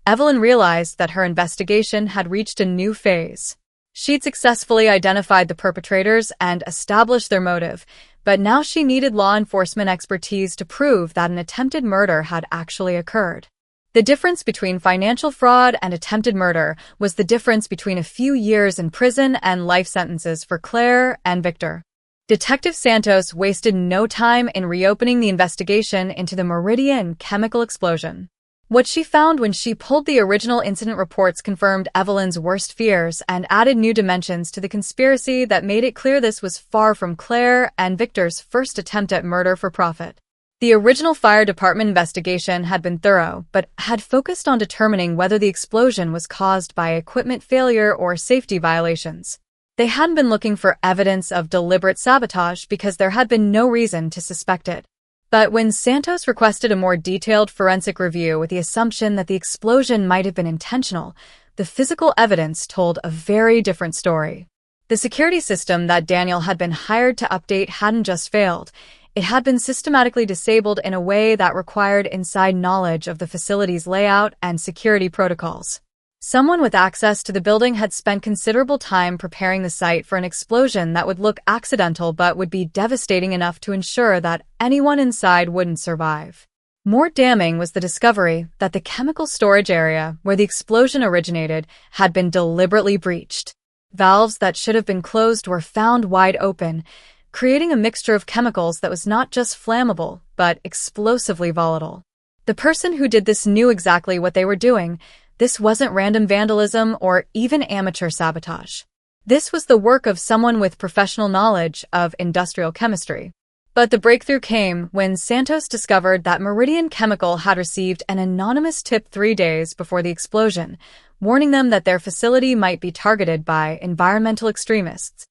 Evelyn realized that her investigation had reached a new phase. She'd successfully identified the perpetrators and established their motive, but now she needed law enforcement expertise to prove that an attempted murder had actually occurred. The difference between financial fraud and attempted murder was the difference between a few years in prison and life sentences for Claire and Victor. Detective Santos wasted no time in reopening the investigation into the Meridian chemical explosion. What she found when she pulled the original incident reports confirmed Evelyn's worst fears and added new dimensions to the conspiracy that made it clear this was far from Claire and Victor's first attempt at murder for profit. The original fire department investigation had been thorough, but had focused on determining whether the explosion was caused by equipment failure or safety violations. They hadn't been looking for evidence of deliberate sabotage because there had been no reason to suspect it. But when Santos requested a more detailed forensic review with the assumption that the explosion might have been intentional, the physical evidence told a very different story. The security system that Daniel had been hired to update hadn't just failed. It had been systematically disabled in a way that required inside knowledge of the facility's layout and security protocols. Someone with access to the building had spent considerable time preparing the site for an explosion that would look accidental but would be devastating enough to ensure that anyone inside wouldn't survive. More damning was the discovery that the chemical storage area where the explosion originated had been deliberately breached. Valves that should have been closed were found wide open, creating a mixture of chemicals that was not just flammable, but explosively volatile. The person who did this knew exactly what they were doing. This wasn't random vandalism or even amateur sabotage. This was the work of someone with professional knowledge of industrial chemistry. But the breakthrough came when Santos discovered that Meridian Chemical had received an anonymous tip 3 days before the explosion, warning them that their facility might be targeted by environmental extremists.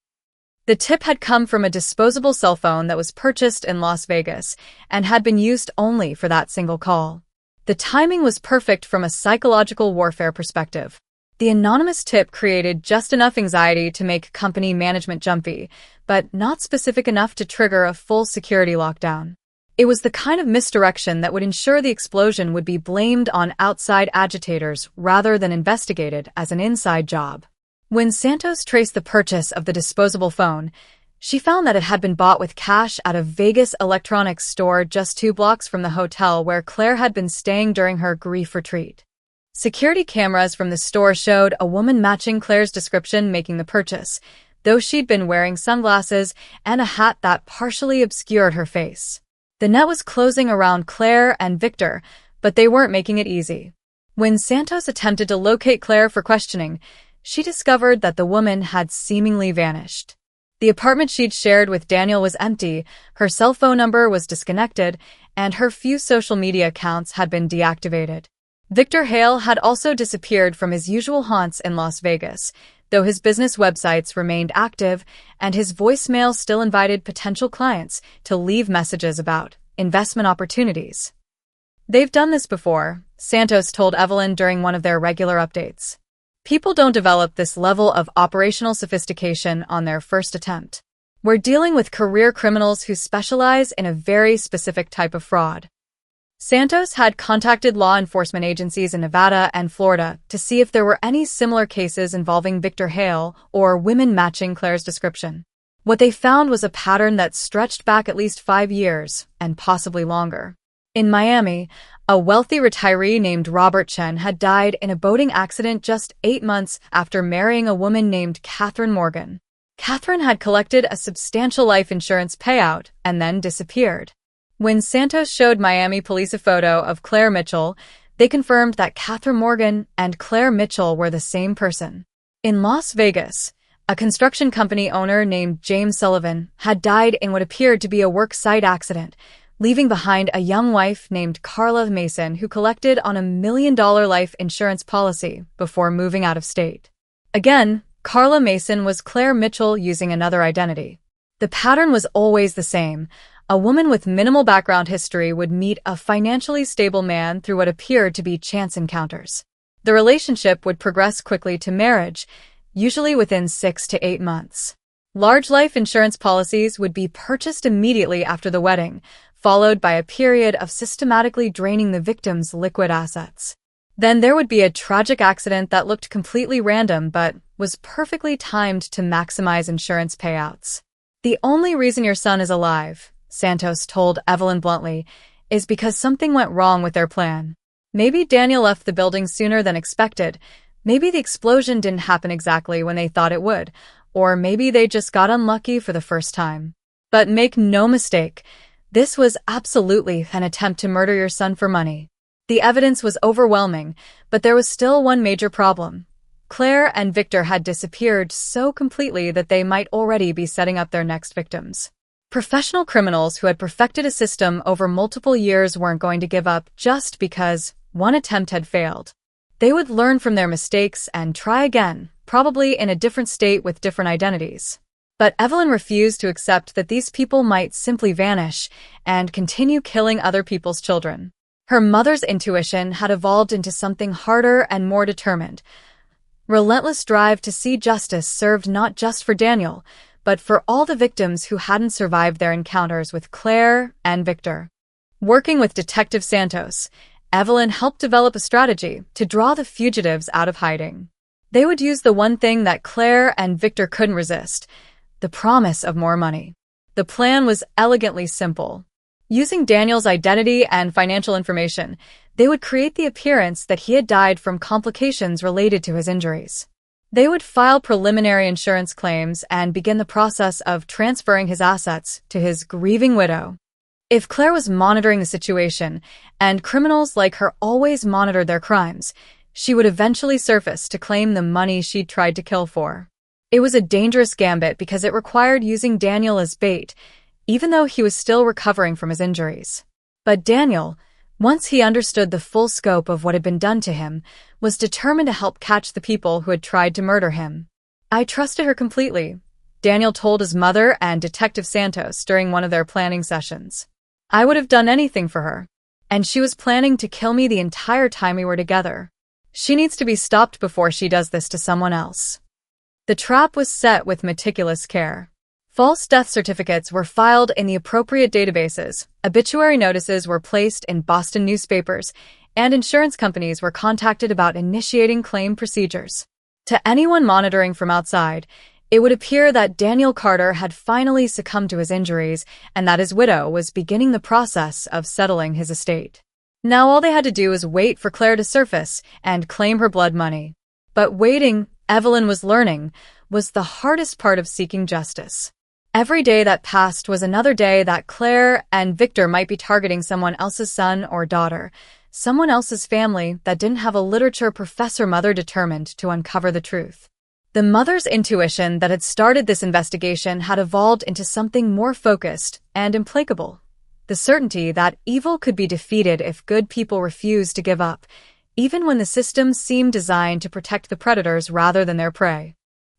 The tip had come from a disposable cell phone that was purchased in Las Vegas and had been used only for that single call. The timing was perfect from a psychological warfare perspective. The anonymous tip created just enough anxiety to make company management jumpy, but not specific enough to trigger a full security lockdown. It was the kind of misdirection that would ensure the explosion would be blamed on outside agitators rather than investigated as an inside job. When Santos traced the purchase of the disposable phone, she found that it had been bought with cash at a Vegas electronics store just 2 blocks from the hotel where Claire had been staying during her grief retreat. Security cameras from the store showed a woman matching Claire's description making the purchase, though she'd been wearing sunglasses and a hat that partially obscured her face. The net was closing around Claire and Victor, but they weren't making it easy. When Santos attempted to locate Claire for questioning, she discovered that the woman had seemingly vanished. The apartment she'd shared with Daniel was empty, her cell phone number was disconnected, and her few social media accounts had been deactivated. Victor Hale had also disappeared from his usual haunts in Las Vegas, though his business websites remained active and his voicemail still invited potential clients to leave messages about investment opportunities. "They've done this before," Santos told Evelyn during one of their regular updates. "People don't develop this level of operational sophistication on their first attempt. We're dealing with career criminals who specialize in a very specific type of fraud." Santos had contacted law enforcement agencies in Nevada and Florida to see if there were any similar cases involving Victor Hale or women matching Claire's description. What they found was a pattern that stretched back at least 5 years, and possibly longer. In Miami, a wealthy retiree named Robert Chen had died in a boating accident just 8 months after marrying a woman named Catherine Morgan. Catherine had collected a substantial life insurance payout and then disappeared. When Santos showed Miami police a photo of Claire Mitchell, they confirmed that Catherine Morgan and Claire Mitchell were the same person. In Las Vegas, a construction company owner named James Sullivan had died in what appeared to be a work site accident, leaving behind a young wife named Carla Mason who collected on $1 million life insurance policy before moving out of state. Again, Carla Mason was Claire Mitchell using another identity. The pattern was always the same. A woman with minimal background history would meet a financially stable man through what appeared to be chance encounters. The relationship would progress quickly to marriage, usually within 6 to 8 months. Large life insurance policies would be purchased immediately after the wedding, followed by a period of systematically draining the victim's liquid assets. Then there would be a tragic accident that looked completely random but was perfectly timed to maximize insurance payouts. "The only reason your son is alive," Santos told Evelyn bluntly, "is because something went wrong with their plan. Maybe Daniel left the building sooner than expected, maybe the explosion didn't happen exactly when they thought it would, or maybe they just got unlucky for the first time. But make no mistake, this was absolutely an attempt to murder your son for money." The evidence was overwhelming, but there was still one major problem. Claire and Victor had disappeared so completely that they might already be setting up their next victims. Professional criminals who had perfected a system over multiple years weren't going to give up just because one attempt had failed. They would learn from their mistakes and try again, probably in a different state with different identities. But Evelyn refused to accept that these people might simply vanish and continue killing other people's children. Her mother's intuition had evolved into something harder and more determined. Relentless drive to see justice served not just for Daniel, but for all the victims who hadn't survived their encounters with Claire and Victor. Working with Detective Santos, Evelyn helped develop a strategy to draw the fugitives out of hiding. They would use the one thing that Claire and Victor couldn't resist: the promise of more money. The plan was elegantly simple. Using Daniel's identity and financial information, they would create the appearance that he had died from complications related to his injuries. They would file preliminary insurance claims and begin the process of transferring his assets to his grieving widow. If Claire was monitoring the situation, and criminals like her always monitored their crimes, she would eventually surface to claim the money she'd tried to kill for. It was a dangerous gambit because it required using Daniel as bait, even though he was still recovering from his injuries. But Daniel, once he understood the full scope of what had been done to him, was determined to help catch the people who had tried to murder him. "I trusted her completely," Daniel told his mother and Detective Santos during one of their planning sessions. "I would have done anything for her. And she was planning to kill me the entire time we were together. She needs to be stopped before she does this to someone else." The trap was set with meticulous care. False death certificates were filed in the appropriate databases, obituary notices were placed in Boston newspapers, and insurance companies were contacted about initiating claim procedures. To anyone monitoring from outside, it would appear that Daniel Carter had finally succumbed to his injuries and that his widow was beginning the process of settling his estate. Now all they had to do was wait for Claire to surface and claim her blood money. But waiting, Evelyn was learning, was the hardest part of seeking justice. Every day that passed was another day that Claire and Victor might be targeting someone else's son or daughter, someone else's family that didn't have a literature professor mother determined to uncover the truth. The mother's intuition that had started this investigation had evolved into something more focused and implacable. The certainty that evil could be defeated if good people refused to give up, even when the system seemed designed to protect the predators rather than their prey.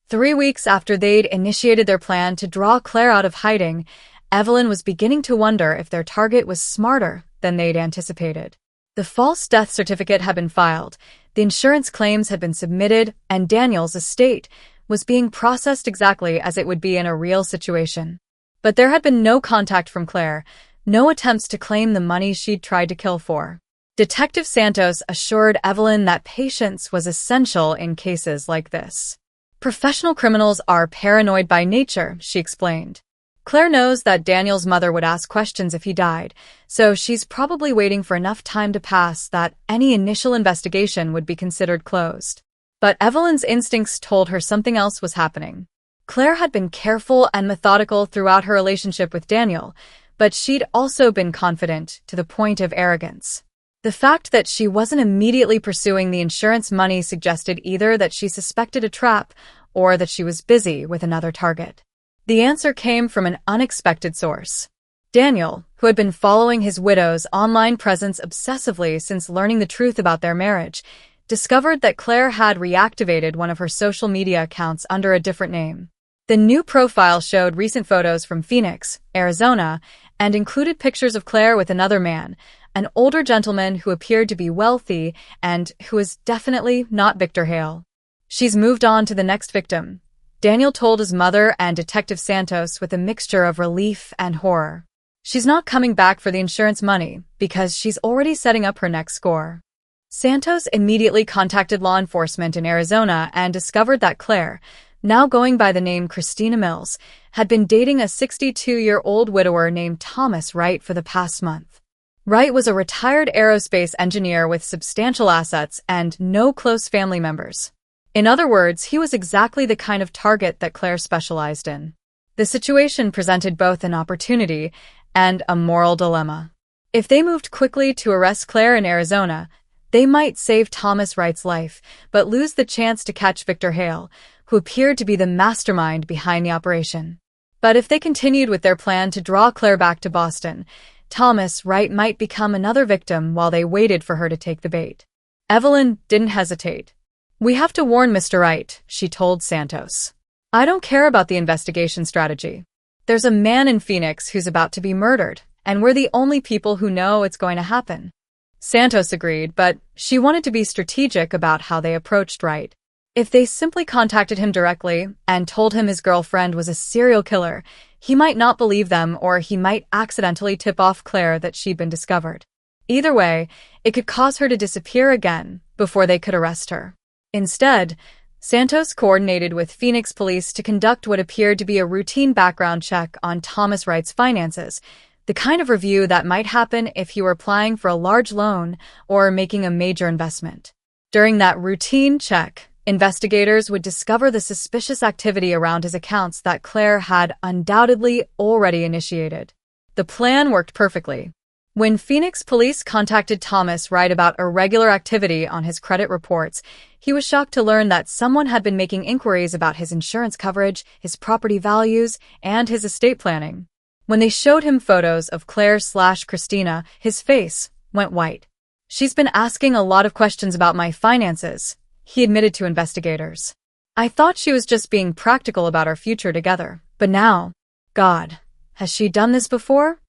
3 weeks after they'd initiated their plan to draw Claire out of hiding, Evelyn was beginning to wonder if their target was smarter than they'd anticipated. The false death certificate had been filed, the insurance claims had been submitted, and Daniel's estate was being processed exactly as it would be in a real situation. But there had been no contact from Claire, no attempts to claim the money she'd tried to kill for. Detective Santos assured Evelyn that patience was essential in cases like this. "Professional criminals are paranoid by nature," she explained. "Claire knows that Daniel's mother would ask questions if he died, so she's probably waiting for enough time to pass that any initial investigation would be considered closed." But Evelyn's instincts told her something else was happening. Claire had been careful and methodical throughout her relationship with Daniel, but she'd also been confident to the point of arrogance. The fact that she wasn't immediately pursuing the insurance money suggested either that she suspected a trap or that she was busy with another target. The answer came from an unexpected source. Daniel, who had been following his widow's online presence obsessively since learning the truth about their marriage, discovered that Claire had reactivated one of her social media accounts under a different name. The new profile showed recent photos from Phoenix, Arizona, and included pictures of Claire with another man, an older gentleman who appeared to be wealthy and who was definitely not Victor Hale. "She's moved on to the next victim," Daniel told his mother and Detective Santos with a mixture of relief and horror. "She's not coming back for the insurance money because she's already setting up her next score." Santos immediately contacted law enforcement in Arizona and discovered that Claire, now going by the name Christina Mills, had been dating a 62-year-old widower named Thomas Wright for the past month. Wright was a retired aerospace engineer with substantial assets and no close family members. In other words, he was exactly the kind of target that Claire specialized in. The situation presented both an opportunity and a moral dilemma. If they moved quickly to arrest Claire in Arizona, they might save Thomas Wright's life, but lose the chance to catch Victor Hale, who appeared to be the mastermind behind the operation. But if they continued with their plan to draw Claire back to Boston, Thomas Wright might become another victim while they waited for her to take the bait. Evelyn didn't hesitate. "We have to warn Mr. Wright," she told Santos. "I don't care about the investigation strategy. There's a man in Phoenix who's about to be murdered, and we're the only people who know it's going to happen." Santos agreed, but she wanted to be strategic about how they approached Wright. If they simply contacted him directly and told him his girlfriend was a serial killer, he might not believe them or he might accidentally tip off Claire that she'd been discovered. Either way, it could cause her to disappear again before they could arrest her. Instead, Santos coordinated with Phoenix police to conduct what appeared to be a routine background check on Thomas Wright's finances, the kind of review that might happen if he were applying for a large loan or making a major investment. During that routine check, investigators would discover the suspicious activity around his accounts that Claire had undoubtedly already initiated. The plan worked perfectly. When Phoenix police contacted Thomas Wright about irregular activity on his credit reports, he was shocked to learn that someone had been making inquiries about his insurance coverage, his property values, and his estate planning. When they showed him photos of Claire/Christina, his face went white. "She's been asking a lot of questions about my finances," he admitted to investigators. I thought she was just being practical about our future together. But now, God, has she done this before?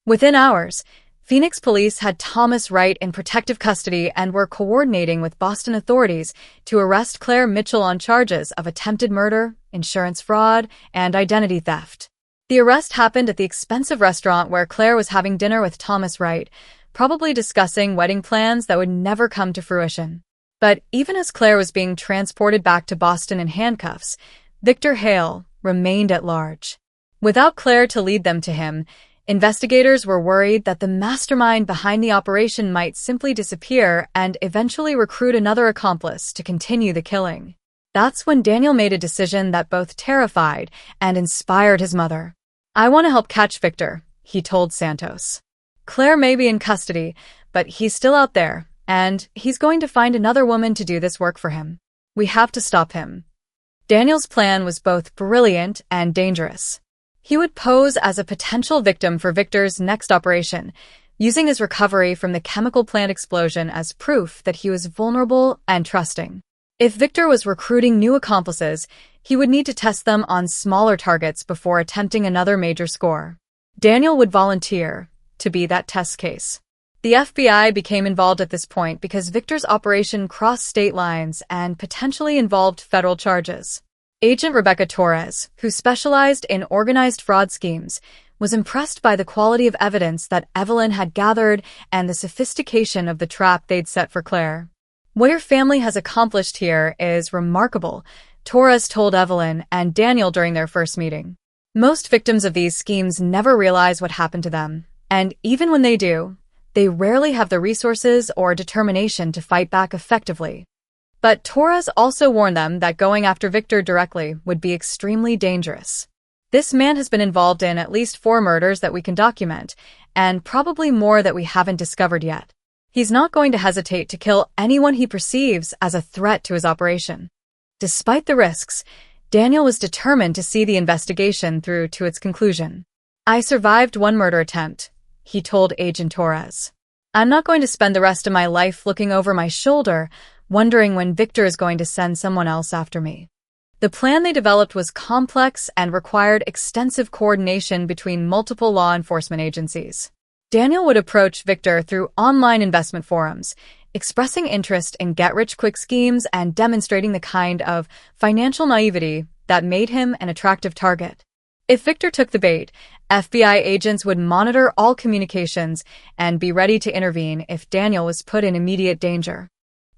Within hours, Phoenix police had Thomas Wright in protective custody and were coordinating with Boston authorities to arrest Claire Mitchell on charges of attempted murder, insurance fraud, and identity theft. The arrest happened at the expensive restaurant where Claire was having dinner with Thomas Wright, probably discussing wedding plans that would never come to fruition. But even as Claire was being transported back to Boston in handcuffs, Victor Hale remained at large. Without Claire to lead them to him, investigators were worried that the mastermind behind the operation might simply disappear and eventually recruit another accomplice to continue the killing. That's when Daniel made a decision that both terrified and inspired his mother. "I want to help catch Victor," he told Santos. "Claire may be in custody, but he's still out there, and he's going to find another woman to do this work for him. We have to stop him." Daniel's plan was both brilliant and dangerous. He would pose as a potential victim for Victor's next operation, using his recovery from the chemical plant explosion as proof that he was vulnerable and trusting. If Victor was recruiting new accomplices, he would need to test them on smaller targets before attempting another major score. Daniel would volunteer to be that test case. The FBI became involved at this point because Victor's operation crossed state lines and potentially involved federal charges. Agent Rebecca Torres, who specialized in organized fraud schemes, was impressed by the quality of evidence that Evelyn had gathered and the sophistication of the trap they'd set for Claire. "What your family has accomplished here is remarkable," Torres told Evelyn and Daniel during their first meeting. "Most victims of these schemes never realize what happened to them, and even when they do, they rarely have the resources or determination to fight back effectively." But Torres also warned them that going after Victor directly would be extremely dangerous. "This man has been involved in at least 4 murders that we can document, and probably more that we haven't discovered yet. He's not going to hesitate to kill anyone he perceives as a threat to his operation." Despite the risks, Daniel was determined to see the investigation through to its conclusion. "I survived 1 murder attempt," he told Agent Torres. "I'm not going to spend the rest of my life looking over my shoulder, wondering when Victor is going to send someone else after me." The plan they developed was complex and required extensive coordination between multiple law enforcement agencies. Daniel would approach Victor through online investment forums, expressing interest in get-rich-quick schemes and demonstrating the kind of financial naivety that made him an attractive target. If Victor took the bait, FBI agents would monitor all communications and be ready to intervene if Daniel was put in immediate danger.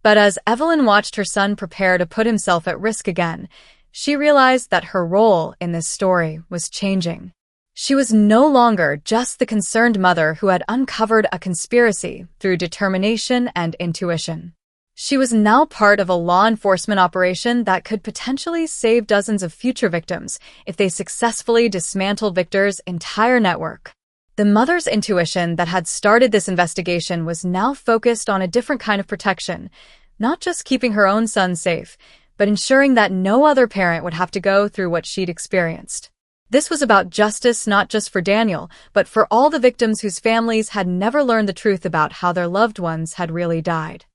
But as Evelyn watched her son prepare to put himself at risk again, she realized that her role in this story was changing. She was no longer just the concerned mother who had uncovered a conspiracy through determination and intuition. She was now part of a law enforcement operation that could potentially save dozens of future victims if they successfully dismantled Victor's entire network. The mother's intuition that had started this investigation was now focused on a different kind of protection, not just keeping her own son safe, but ensuring that no other parent would have to go through what she'd experienced. This was about justice not just for Daniel, but for all the victims whose families had never learned the truth about how their loved ones had really died.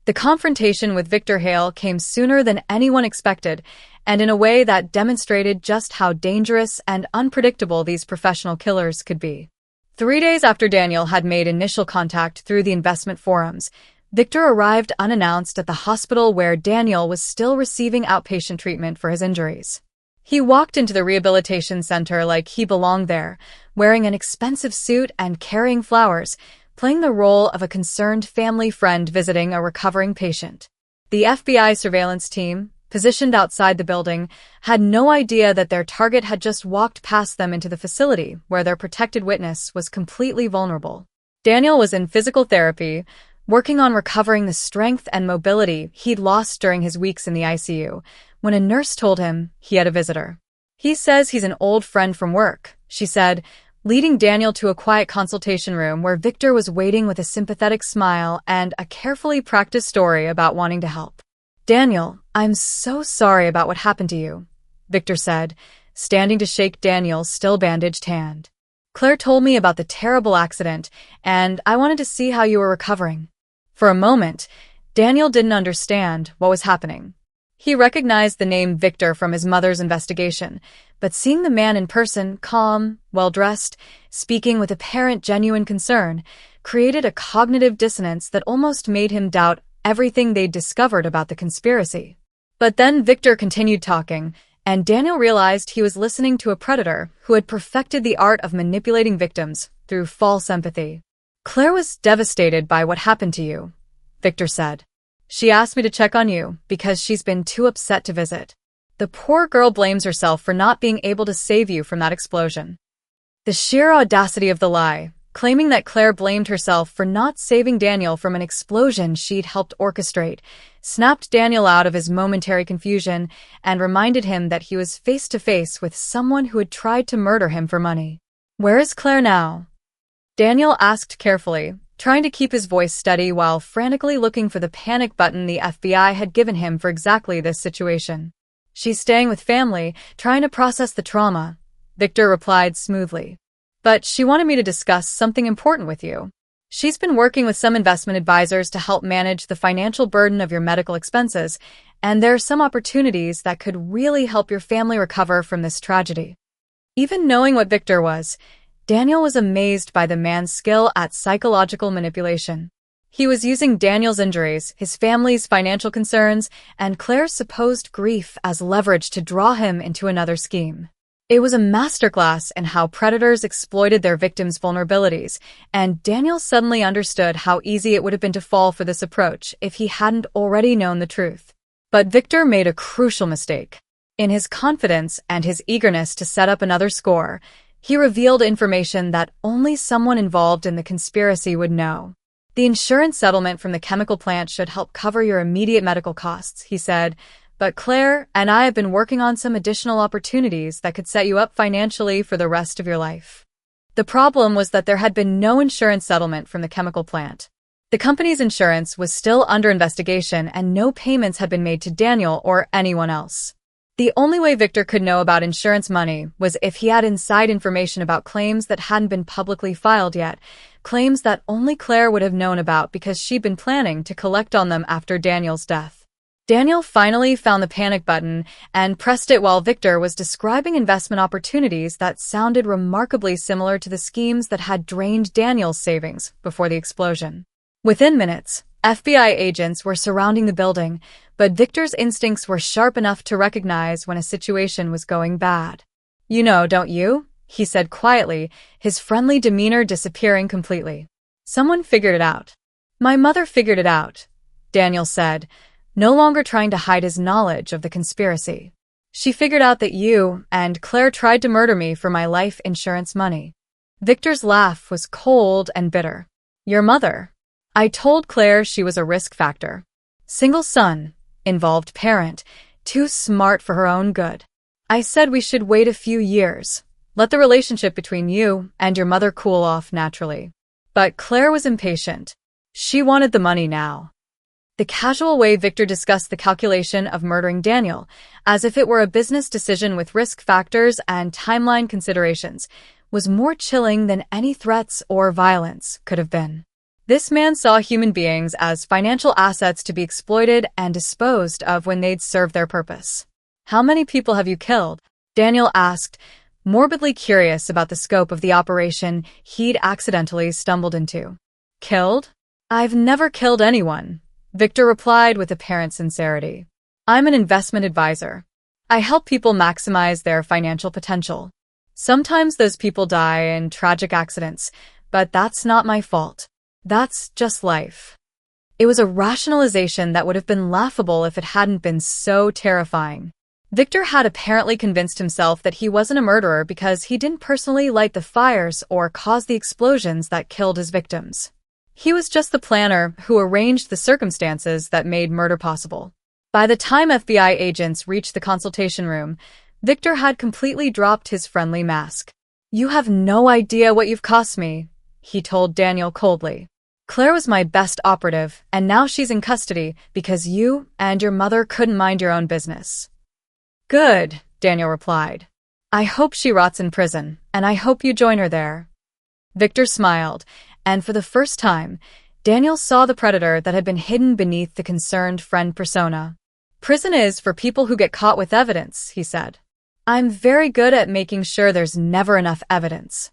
The confrontation with Victor Hale came sooner than anyone expected, and in a way that demonstrated just how dangerous and unpredictable these professional killers could be. 3 days after Daniel had made initial contact through the investment forums, Victor arrived unannounced at the hospital where Daniel was still receiving outpatient treatment for his injuries. He walked into the rehabilitation center like he belonged there, wearing an expensive suit and carrying flowers, playing the role of a concerned family friend visiting a recovering patient. The FBI surveillance team, positioned outside the building, had no idea that their target had just walked past them into the facility where their protected witness was completely vulnerable. Daniel was in physical therapy, working on recovering the strength and mobility he'd lost during his weeks in the ICU, when a nurse told him he had a visitor. "He says he's an old friend from work," she said, leading Daniel to a quiet consultation room where Victor was waiting with a sympathetic smile and a carefully practiced story about wanting to help. "Daniel, I'm so sorry about what happened to you," Victor said, standing to shake Daniel's still bandaged hand. "Claire told me about the terrible accident, and I wanted to see how you were recovering." For a moment, Daniel didn't understand what was happening. He recognized the name Victor from his mother's investigation, but seeing the man in person, calm, well-dressed, speaking with apparent genuine concern, created a cognitive dissonance that almost made him doubt everything they'd discovered about the conspiracy. But then Victor continued talking, and Daniel realized he was listening to a predator who had perfected the art of manipulating victims through false empathy. "Claire was devastated by what happened to you," Victor said. "She asked me to check on you because she's been too upset to visit. The poor girl blames herself for not being able to save you from that explosion." The sheer audacity of the lie, claiming that Claire blamed herself for not saving Daniel from an explosion she'd helped orchestrate, snapped Daniel out of his momentary confusion and reminded him that he was face to face with someone who had tried to murder him for money. "Where is Claire now?" Daniel asked carefully, trying to keep his voice steady while frantically looking for the panic button the FBI had given him for exactly this situation. "She's staying with family, trying to process the trauma," Victor replied smoothly. "But she wanted me to discuss something important with you. She's been working with some investment advisors to help manage the financial burden of your medical expenses, and there are some opportunities that could really help your family recover from this tragedy." Even knowing what Victor was, Daniel was amazed by the man's skill at psychological manipulation. He was using Daniel's injuries, his family's financial concerns, and Claire's supposed grief as leverage to draw him into another scheme. It was a masterclass in how predators exploited their victims' vulnerabilities, and Daniel suddenly understood how easy it would have been to fall for this approach if he hadn't already known the truth. But Victor made a crucial mistake. In his confidence and his eagerness to set up another score, he revealed information that only someone involved in the conspiracy would know. "The insurance settlement from the chemical plant should help cover your immediate medical costs," he said, "but Claire and I have been working on some additional opportunities that could set you up financially for the rest of your life." The problem was that there had been no insurance settlement from the chemical plant. The company's insurance was still under investigation and no payments had been made to Daniel or anyone else. The only way Victor could know about insurance money was if he had inside information about claims that hadn't been publicly filed yet, claims that only Claire would have known about because she'd been planning to collect on them after Daniel's death. Daniel finally found the panic button and pressed it while Victor was describing investment opportunities that sounded remarkably similar to the schemes that had drained Daniel's savings before the explosion. Within minutes, FBI agents were surrounding the building, but Victor's instincts were sharp enough to recognize when a situation was going bad. "You know, don't you?" he said quietly, his friendly demeanor disappearing completely. "Someone figured it out." "My mother figured it out," Daniel said, no longer trying to hide his knowledge of the conspiracy. "She figured out that you and Claire tried to murder me for my life insurance money." Victor's laugh was cold and bitter. "Your mother? I told Claire she was a risk factor. Single son, involved parent, too smart for her own good. I said we should wait a few years, let the relationship between you and your mother cool off naturally." But Claire was impatient. She wanted the money now. The casual way Victor discussed the calculation of murdering Daniel, as if it were a business decision with risk factors and timeline considerations, was more chilling than any threats or violence could have been. This man saw human beings as financial assets to be exploited and disposed of when they'd served their purpose. "How many people have you killed?" Daniel asked, morbidly curious about the scope of the operation he'd accidentally stumbled into. "Killed? I've never killed anyone," Victor replied with apparent sincerity. "I'm an investment advisor. I help people maximize their financial potential. Sometimes those people die in tragic accidents, but that's not my fault. That's just life." It was a rationalization that would have been laughable if it hadn't been so terrifying. Victor had apparently convinced himself that he wasn't a murderer because he didn't personally light the fires or cause the explosions that killed his victims. He was just the planner who arranged the circumstances that made murder possible. By the time FBI agents reached the consultation room, Victor had completely dropped his friendly mask. "You have no idea what you've cost me," he told Daniel coldly. "Claire was my best operative, and now she's in custody because you and your mother couldn't mind your own business." "Good," Daniel replied. "I hope she rots in prison, and I hope you join her there." Victor smiled, and for the first time, Daniel saw the predator that had been hidden beneath the concerned friend persona. Prison is for people who get caught with evidence, he said. I'm very good at making sure there's never enough evidence.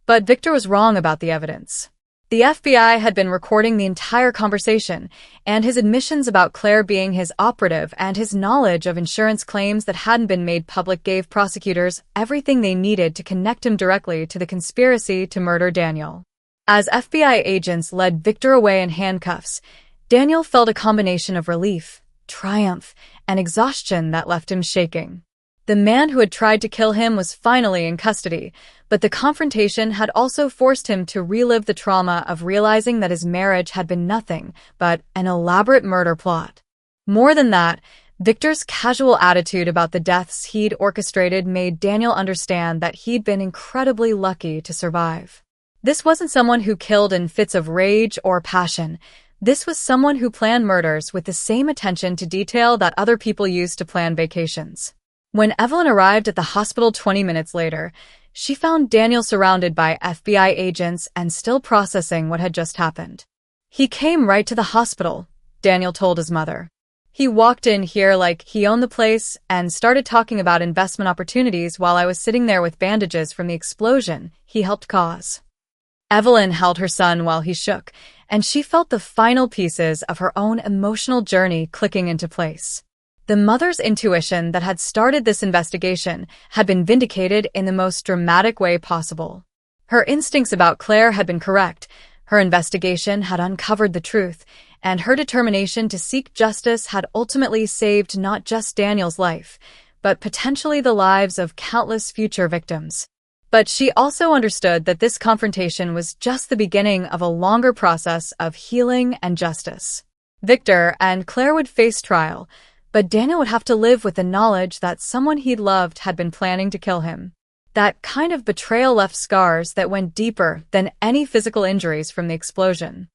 But Victor was wrong about the evidence. The FBI had been recording the entire conversation, and his admissions about Claire being his operative and his knowledge of insurance claims that hadn't been made public gave prosecutors everything they needed to connect him directly to the conspiracy to murder Daniel. As FBI agents led Victor away in handcuffs, Daniel felt a combination of relief, triumph, and exhaustion that left him shaking. The man who had tried to kill him was finally in custody, but the confrontation had also forced him to relive the trauma of realizing that his marriage had been nothing but an elaborate murder plot. More than that, Victor's casual attitude about the deaths he'd orchestrated made Daniel understand that he'd been incredibly lucky to survive. This wasn't someone who killed in fits of rage or passion. This was someone who planned murders with the same attention to detail that other people used to plan vacations. When Evelyn arrived at the hospital 20 minutes later, she found Daniel surrounded by FBI agents and still processing what had just happened. He came right to the hospital, Daniel told his mother. He walked in here like he owned the place and started talking about investment opportunities while I was sitting there with bandages from the explosion he helped cause. Evelyn held her son while he shook, and she felt the final pieces of her own emotional journey clicking into place. The mother's intuition that had started this investigation had been vindicated in the most dramatic way possible. Her instincts about Claire had been correct, her investigation had uncovered the truth, and her determination to seek justice had ultimately saved not just Daniel's life, but potentially the lives of countless future victims. But she also understood that this confrontation was just the beginning of a longer process of healing and justice. Victor and Claire would face trial, but Daniel would have to live with the knowledge that someone he'd loved had been planning to kill him. That kind of betrayal left scars that went deeper than any physical injuries from the explosion.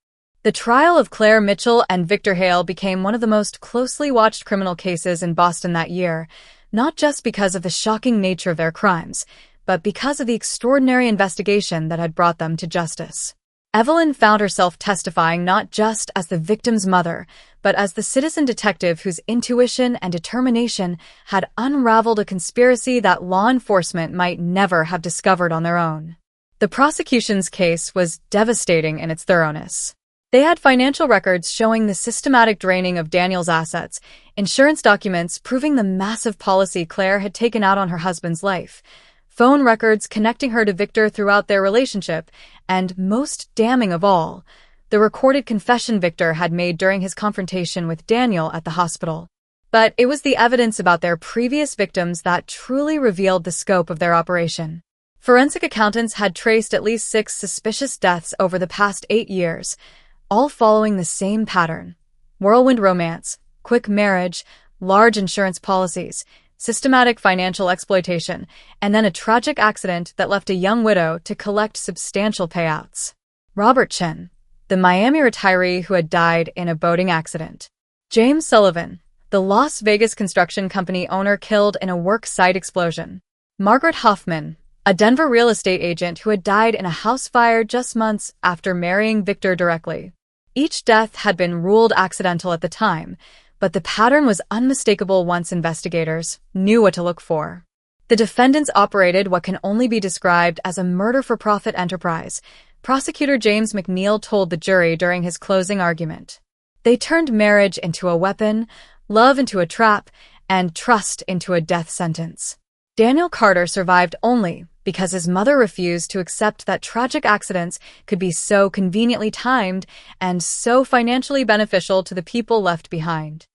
The trial of Claire Mitchell and Victor Hale became one of the most closely watched criminal cases in Boston that year, not just because of the shocking nature of their crimes, but because of the extraordinary investigation that had brought them to justice. Evelyn found herself testifying not just as the victim's mother, but as the citizen detective whose intuition and determination had unraveled a conspiracy that law enforcement might never have discovered on their own. The prosecution's case was devastating in its thoroughness. They had financial records showing the systematic draining of Daniel's assets, insurance documents proving the massive policy Claire had taken out on her husband's life, phone records connecting her to Victor throughout their relationship, and most damning of all, the recorded confession Victor had made during his confrontation with Daniel at the hospital. But it was the evidence about their previous victims that truly revealed the scope of their operation. Forensic accountants had traced at least 6 suspicious deaths over the past 8 years, all following the same pattern: whirlwind romance, quick marriage, large insurance policies, systematic financial exploitation, and then a tragic accident that left a young widow to collect substantial payouts. Robert Chin, the Miami retiree who had died in a boating accident. James Sullivan, the Las Vegas construction company owner killed in a work site explosion. Margaret Hoffman, a Denver real estate agent who had died in a house fire just months after marrying Victor directly. Each death had been ruled accidental at the time, but the pattern was unmistakable once investigators knew what to look for. The defendants operated what can only be described as a murder-for-profit enterprise, Prosecutor James McNeil told the jury during his closing argument. They turned marriage into a weapon, love into a trap, and trust into a death sentence. Daniel Carter survived only because his mother refused to accept that tragic accidents could be so conveniently timed and so financially beneficial to the people left behind.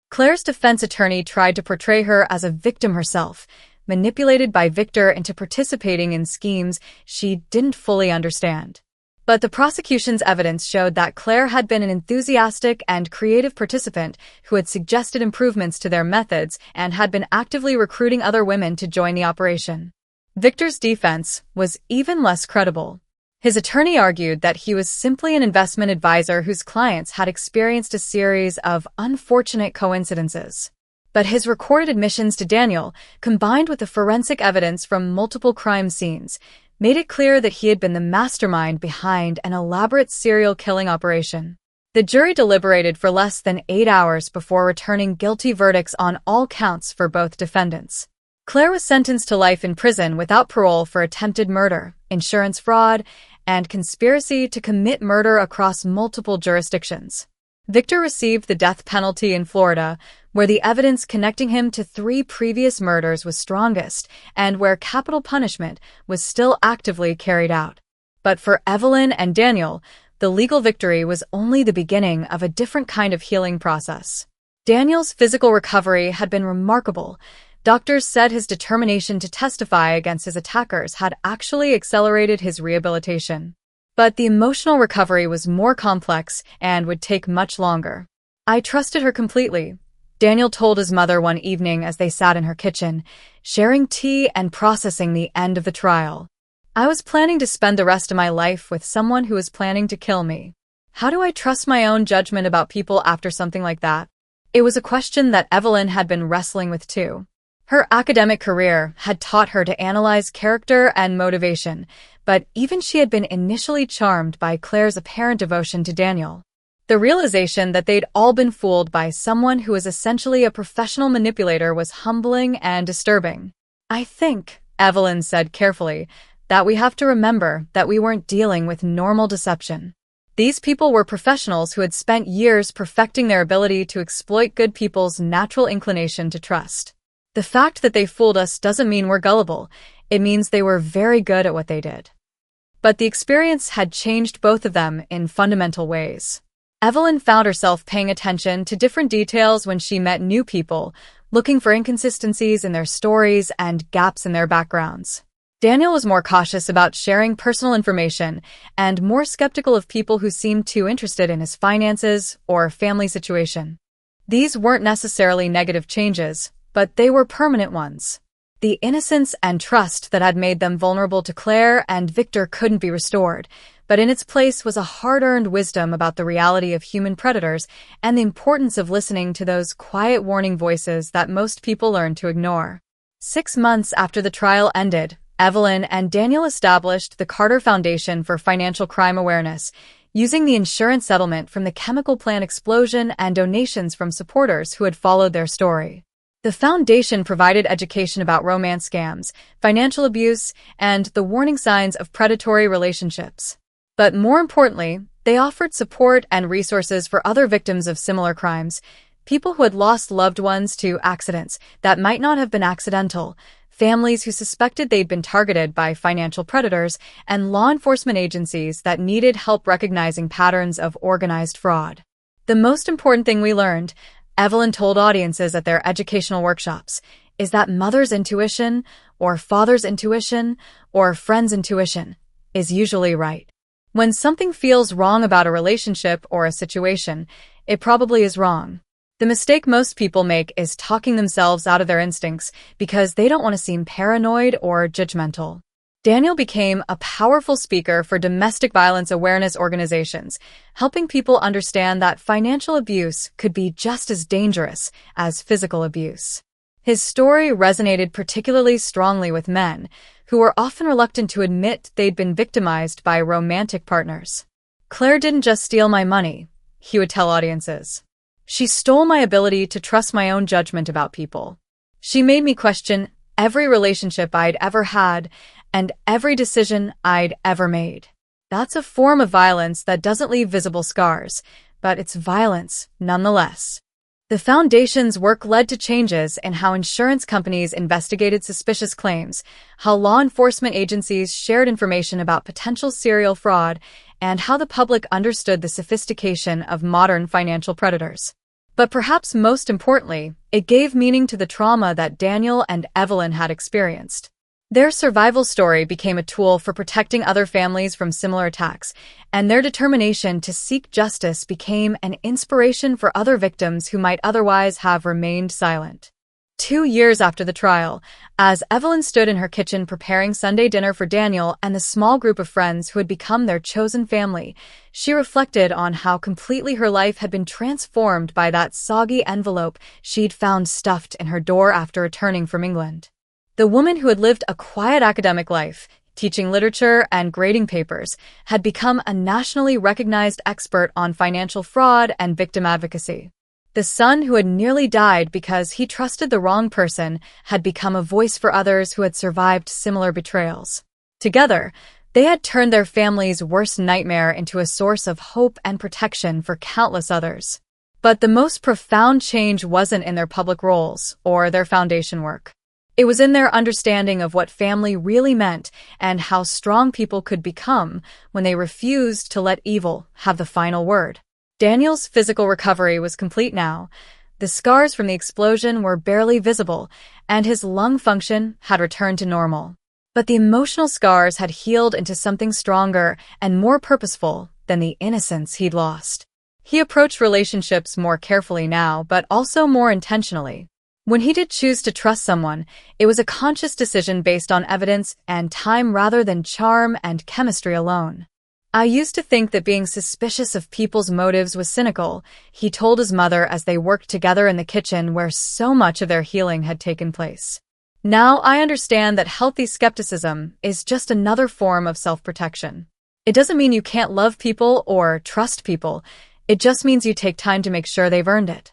Claire's defense attorney tried to portray her as a victim herself, manipulated by Victor into participating in schemes she didn't fully understand. But the prosecution's evidence showed that Claire had been an enthusiastic and creative participant who had suggested improvements to their methods and had been actively recruiting other women to join the operation. Victor's defense was even less credible. His attorney argued that he was simply an investment advisor whose clients had experienced a series of unfortunate coincidences. But his recorded admissions to Daniel, combined with the forensic evidence from multiple crime scenes, made it clear that he had been the mastermind behind an elaborate serial killing operation. The jury deliberated for less than 8 hours before returning guilty verdicts on all counts for both defendants. Claire was sentenced to life in prison without parole for attempted murder, insurance fraud, and conspiracy to commit murder across multiple jurisdictions. Victor received the death penalty in Florida, where the evidence connecting him to 3 previous murders was strongest and where capital punishment was still actively carried out. But for Evelyn and Daniel, the legal victory was only the beginning of a different kind of healing process. Daniel's physical recovery had been remarkable. Doctors said his determination to testify against his attackers had actually accelerated his rehabilitation. But the emotional recovery was more complex and would take much longer. "I trusted her completely," Daniel told his mother one evening as they sat in her kitchen, sharing tea and processing the end of the trial. "I was planning to spend the rest of my life with someone who was planning to kill me. How do I trust my own judgment about people after something like that?" It was a question that Evelyn had been wrestling with too. Her academic career had taught her to analyze character and motivation, but even she had been initially charmed by Claire's apparent devotion to Daniel. The realization that they'd all been fooled by someone who was essentially a professional manipulator was humbling and disturbing. "I think," Evelyn said carefully, "that we have to remember that we weren't dealing with normal deception. These people were professionals who had spent years perfecting their ability to exploit good people's natural inclination to trust. The fact that they fooled us doesn't mean we're gullible. It means they were very good at what they did." But the experience had changed both of them in fundamental ways. Evelyn found herself paying attention to different details when she met new people, looking for inconsistencies in their stories and gaps in their backgrounds. Daniel was more cautious about sharing personal information and more skeptical of people who seemed too interested in his finances or family situation. These weren't necessarily negative changes, but they were permanent ones. The innocence and trust that had made them vulnerable to Claire and Victor couldn't be restored, but in its place was a hard-earned wisdom about the reality of human predators and the importance of listening to those quiet warning voices that most people learn to ignore. 6 months after the trial ended, Evelyn and Daniel established the Carter Foundation for Financial Crime Awareness, using the insurance settlement from the chemical plant explosion and donations from supporters who had followed their story. The foundation provided education about romance scams, financial abuse, and the warning signs of predatory relationships. But more importantly, they offered support and resources for other victims of similar crimes, people who had lost loved ones to accidents that might not have been accidental, families who suspected they'd been targeted by financial predators, and law enforcement agencies that needed help recognizing patterns of organized fraud. "The most important thing we learned," Evelyn told audiences at their educational workshops, "is that mother's intuition, or father's intuition, or friend's intuition is usually right. When something feels wrong about a relationship or a situation, it probably is wrong. The mistake most people make is talking themselves out of their instincts because they don't want to seem paranoid or judgmental." Daniel became a powerful speaker for domestic violence awareness organizations, helping people understand that financial abuse could be just as dangerous as physical abuse. His story resonated particularly strongly with men, who were often reluctant to admit they'd been victimized by romantic partners. "Claire didn't just steal my money," he would tell audiences. "She stole my ability to trust my own judgment about people. She made me question every relationship I'd ever had and every decision I'd ever made." That's a form of violence that doesn't leave visible scars, but it's violence nonetheless. The Foundation's work led to changes in how insurance companies investigated suspicious claims, how law enforcement agencies shared information about potential serial fraud, and how the public understood the sophistication of modern financial predators. But perhaps most importantly, it gave meaning to the trauma that Daniel and Evelyn had experienced. Their survival story became a tool for protecting other families from similar attacks, and their determination to seek justice became an inspiration for other victims who might otherwise have remained silent. 2 years after the trial, as Evelyn stood in her kitchen preparing Sunday dinner for Daniel and the small group of friends who had become their chosen family, she reflected on how completely her life had been transformed by that soggy envelope she'd found stuffed in her door after returning from England. The woman who had lived a quiet academic life, teaching literature and grading papers, had become a nationally recognized expert on financial fraud and victim advocacy. The son who had nearly died because he trusted the wrong person had become a voice for others who had survived similar betrayals. Together, they had turned their family's worst nightmare into a source of hope and protection for countless others. But the most profound change wasn't in their public roles or their foundation work. It was in their understanding of what family really meant and how strong people could become when they refused to let evil have the final word. Daniel's physical recovery was complete now. The scars from the explosion were barely visible, and his lung function had returned to normal. But the emotional scars had healed into something stronger and more purposeful than the innocence he'd lost. He approached relationships more carefully now, but also more intentionally. When he did choose to trust someone, it was a conscious decision based on evidence and time rather than charm and chemistry alone. "I used to think that being suspicious of people's motives was cynical," he told his mother as they worked together in the kitchen where so much of their healing had taken place. "Now I understand that healthy skepticism is just another form of self-protection. It doesn't mean you can't love people or trust people. It just means you take time to make sure they've earned it."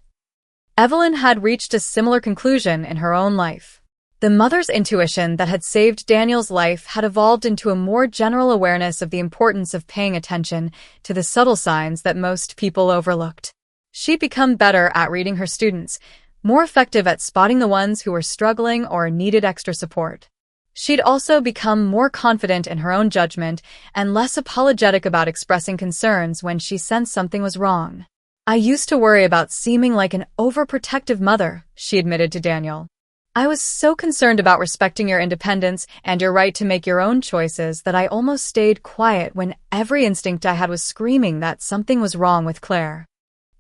Evelyn had reached a similar conclusion in her own life. The mother's intuition that had saved Daniel's life had evolved into a more general awareness of the importance of paying attention to the subtle signs that most people overlooked. She'd become better at reading her students, more effective at spotting the ones who were struggling or needed extra support. She'd also become more confident in her own judgment and less apologetic about expressing concerns when she sensed something was wrong. "I used to worry about seeming like an overprotective mother," she admitted to Daniel. "I was so concerned about respecting your independence and your right to make your own choices that I almost stayed quiet when every instinct I had was screaming that something was wrong with Claire."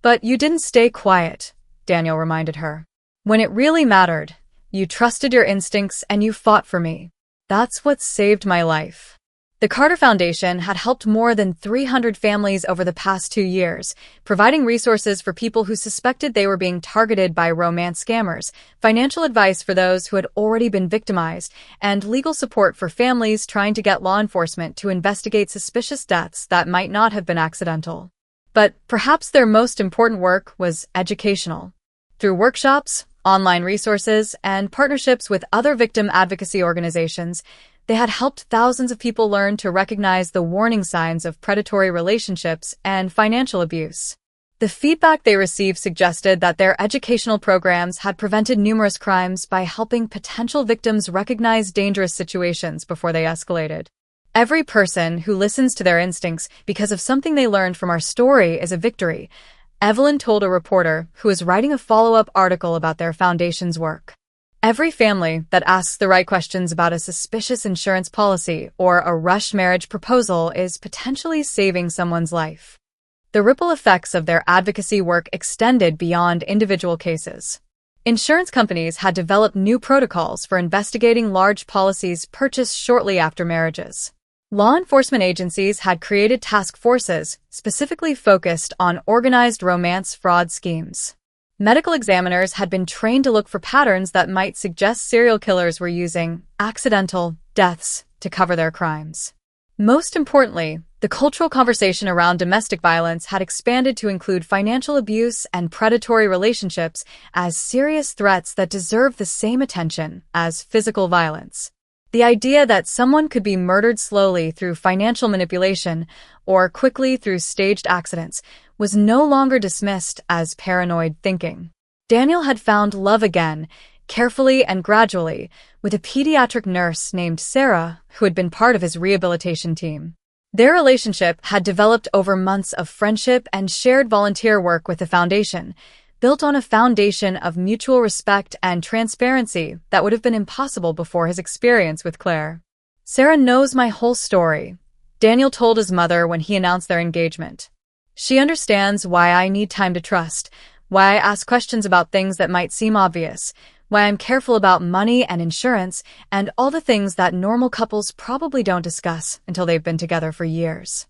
"But you didn't stay quiet," Daniel reminded her. "When it really mattered, you trusted your instincts and you fought for me. That's what saved my life." The Carter Foundation had helped more than 300 families over the past 2 years, providing resources for people who suspected they were being targeted by romance scammers, financial advice for those who had already been victimized, and legal support for families trying to get law enforcement to investigate suspicious deaths that might not have been accidental. But perhaps their most important work was educational. Through workshops, online resources, and partnerships with other victim advocacy organizations, they had helped thousands of people learn to recognize the warning signs of predatory relationships and financial abuse. The feedback they received suggested that their educational programs had prevented numerous crimes by helping potential victims recognize dangerous situations before they escalated. "Every person who listens to their instincts because of something they learned from our story is a victory," Evelyn told a reporter who was writing a follow-up article about their foundation's work. "Every family that asks the right questions about a suspicious insurance policy or a rushed marriage proposal is potentially saving someone's life." The ripple effects of their advocacy work extended beyond individual cases. Insurance companies had developed new protocols for investigating large policies purchased shortly after marriages. Law enforcement agencies had created task forces specifically focused on organized romance fraud schemes. Medical examiners had been trained to look for patterns that might suggest serial killers were using accidental deaths to cover their crimes. Most importantly, the cultural conversation around domestic violence had expanded to include financial abuse and predatory relationships as serious threats that deserve the same attention as physical violence. The idea that someone could be murdered slowly through financial manipulation or quickly through staged accidents was no longer dismissed as paranoid thinking. Daniel had found love again, carefully and gradually, with a pediatric nurse named Sarah who had been part of his rehabilitation team. Their relationship had developed over months of friendship and shared volunteer work with the foundation, built on a foundation of mutual respect and transparency that would have been impossible before his experience with Claire. "Sarah knows my whole story," Daniel told his mother when he announced their engagement. "She understands why I need time to trust, why I ask questions about things that might seem obvious, why I'm careful about money and insurance, and all the things that normal couples probably don't discuss until they've been together for years."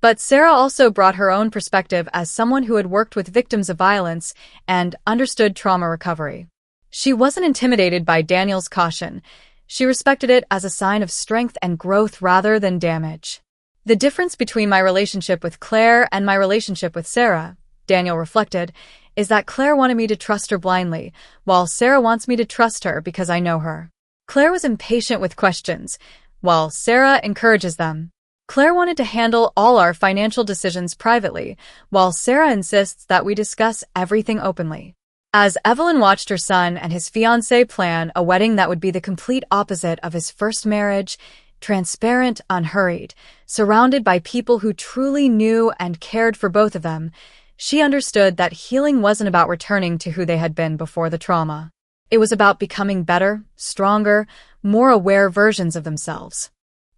But Sarah also brought her own perspective as someone who had worked with victims of violence and understood trauma recovery. She wasn't intimidated by Daniel's caution. She respected it as a sign of strength and growth rather than damage. The difference between my relationship with Claire and my relationship with Sarah, Daniel reflected, is that Claire wanted me to trust her blindly, while Sarah wants me to trust her because I know her. Claire was impatient with questions, while Sarah encourages them. Claire wanted to handle all our financial decisions privately, while Sarah insists that we discuss everything openly. As Evelyn watched her son and his fiancée plan a wedding that would be the complete opposite of his first marriage, transparent, unhurried, surrounded by people who truly knew and cared for both of them, she understood that healing wasn't about returning to who they had been before the trauma. It was about becoming better, stronger, more aware versions of themselves.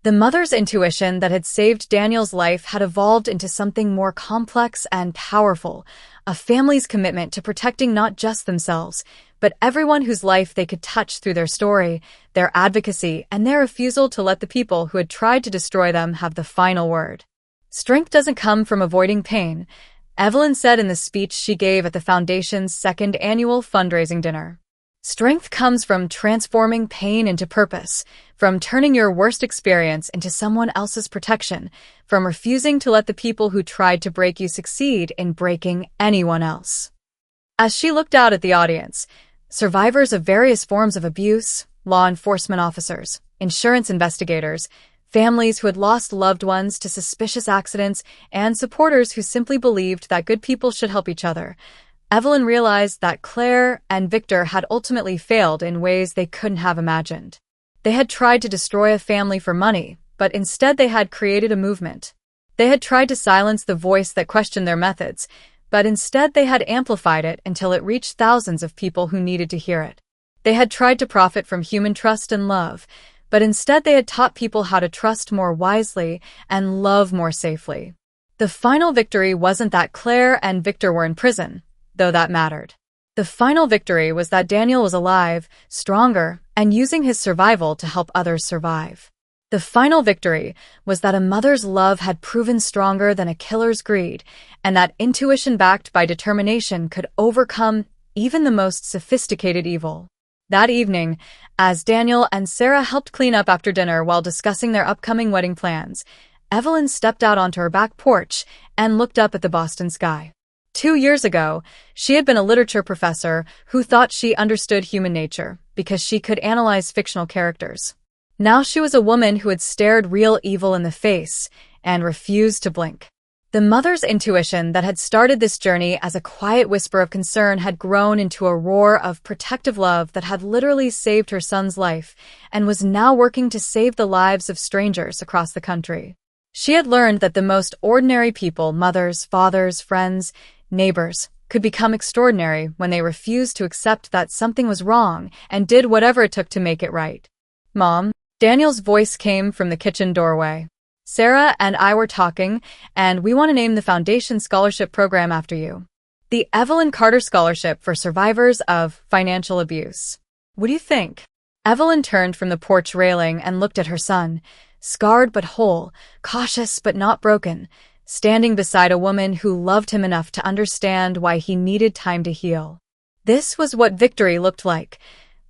The mother's intuition that had saved Daniel's life had evolved into something more complex and powerful, a family's commitment to protecting not just themselves, but everyone whose life they could touch through their story, their advocacy, and their refusal to let the people who had tried to destroy them have the final word. Strength doesn't come from avoiding pain, Evelyn said in the speech she gave at the Foundation's second annual fundraising dinner. Strength comes from transforming pain into purpose, from turning your worst experience into someone else's protection, from refusing to let the people who tried to break you succeed in breaking anyone else. As she looked out at the audience, survivors of various forms of abuse, law enforcement officers, insurance investigators, families who had lost loved ones to suspicious accidents, and supporters who simply believed that good people should help each other, Evelyn realized that Claire and Victor had ultimately failed in ways they couldn't have imagined. They had tried to destroy a family for money, but instead they had created a movement. They had tried to silence the voice that questioned their methods, but instead they had amplified it until it reached thousands of people who needed to hear it. They had tried to profit from human trust and love, but instead they had taught people how to trust more wisely and love more safely. The final victory wasn't that Claire and Victor were in prison, though that mattered. The final victory was that Daniel was alive, stronger, and using his survival to help others survive. The final victory was that a mother's love had proven stronger than a killer's greed, and that intuition backed by determination could overcome even the most sophisticated evil. That evening, as Daniel and Sarah helped clean up after dinner while discussing their upcoming wedding plans, Evelyn stepped out onto her back porch and looked up at the Boston sky. 2 years ago, she had been a literature professor who thought she understood human nature because she could analyze fictional characters. Now she was a woman who had stared real evil in the face and refused to blink. The mother's intuition that had started this journey as a quiet whisper of concern had grown into a roar of protective love that had literally saved her son's life and was now working to save the lives of strangers across the country. She had learned that the most ordinary people, mothers, fathers, friends, neighbors, could become extraordinary when they refused to accept that something was wrong and did whatever it took to make it right. "Mom," Daniel's voice came from the kitchen doorway. "Sarah and I were talking, and we want to name the Foundation Scholarship Program after you. The Evelyn Carter Scholarship for Survivors of Financial Abuse. What do you think?" Evelyn turned from the porch railing and looked at her son, scarred but whole, cautious but not broken, standing beside a woman who loved him enough to understand why he needed time to heal. This was what victory looked like.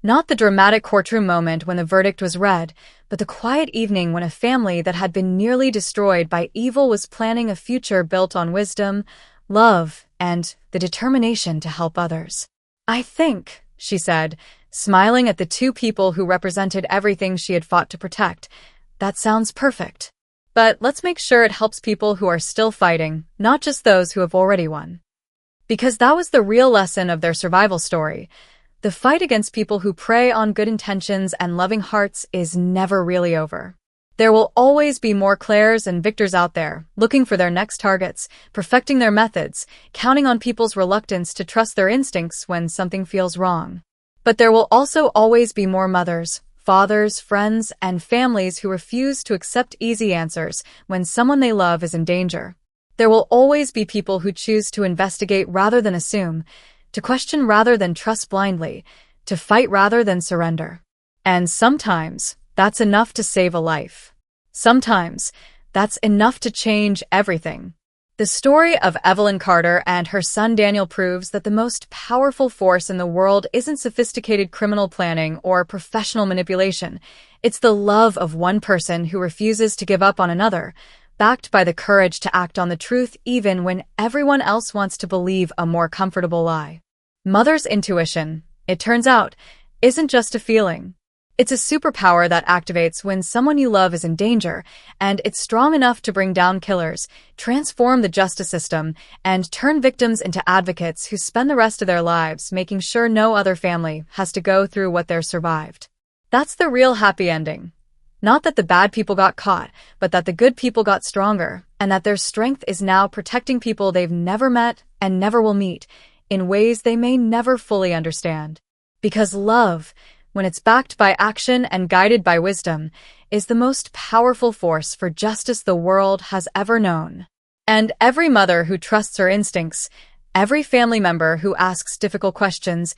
Not the dramatic courtroom moment when the verdict was read, but the quiet evening when a family that had been nearly destroyed by evil was planning a future built on wisdom, love, and the determination to help others. "I think," she said, smiling at the two people who represented everything she had fought to protect, "that sounds perfect. But let's make sure it helps people who are still fighting, not just those who have already won." Because that was the real lesson of their survival story. The fight against people who prey on good intentions and loving hearts is never really over. There will always be more Claires and Victors out there, looking for their next targets, perfecting their methods, counting on people's reluctance to trust their instincts when something feels wrong. But there will also always be more mothers, fathers, friends, and families who refuse to accept easy answers when someone they love is in danger. There will always be people who choose to investigate rather than assume, to question rather than trust blindly, to fight rather than surrender. And sometimes, that's enough to save a life. Sometimes, that's enough to change everything. The story of Evelyn Carter and her son Daniel proves that the most powerful force in the world isn't sophisticated criminal planning or professional manipulation. It's the love of one person who refuses to give up on another, backed by the courage to act on the truth even when everyone else wants to believe a more comfortable lie. Mother's intuition, it turns out, isn't just a feeling. It's a superpower that activates when someone you love is in danger, and it's strong enough to bring down killers, transform the justice system, and turn victims into advocates who spend the rest of their lives making sure no other family has to go through what they're survived. That's the real happy ending. Not that the bad people got caught, but that the good people got stronger, and that their strength is now protecting people they've never met and never will meet, in ways they may never fully understand. Because love, when it's backed by action and guided by wisdom, is the most powerful force for justice the world has ever known. And every mother who trusts her instincts, every family member who asks difficult questions,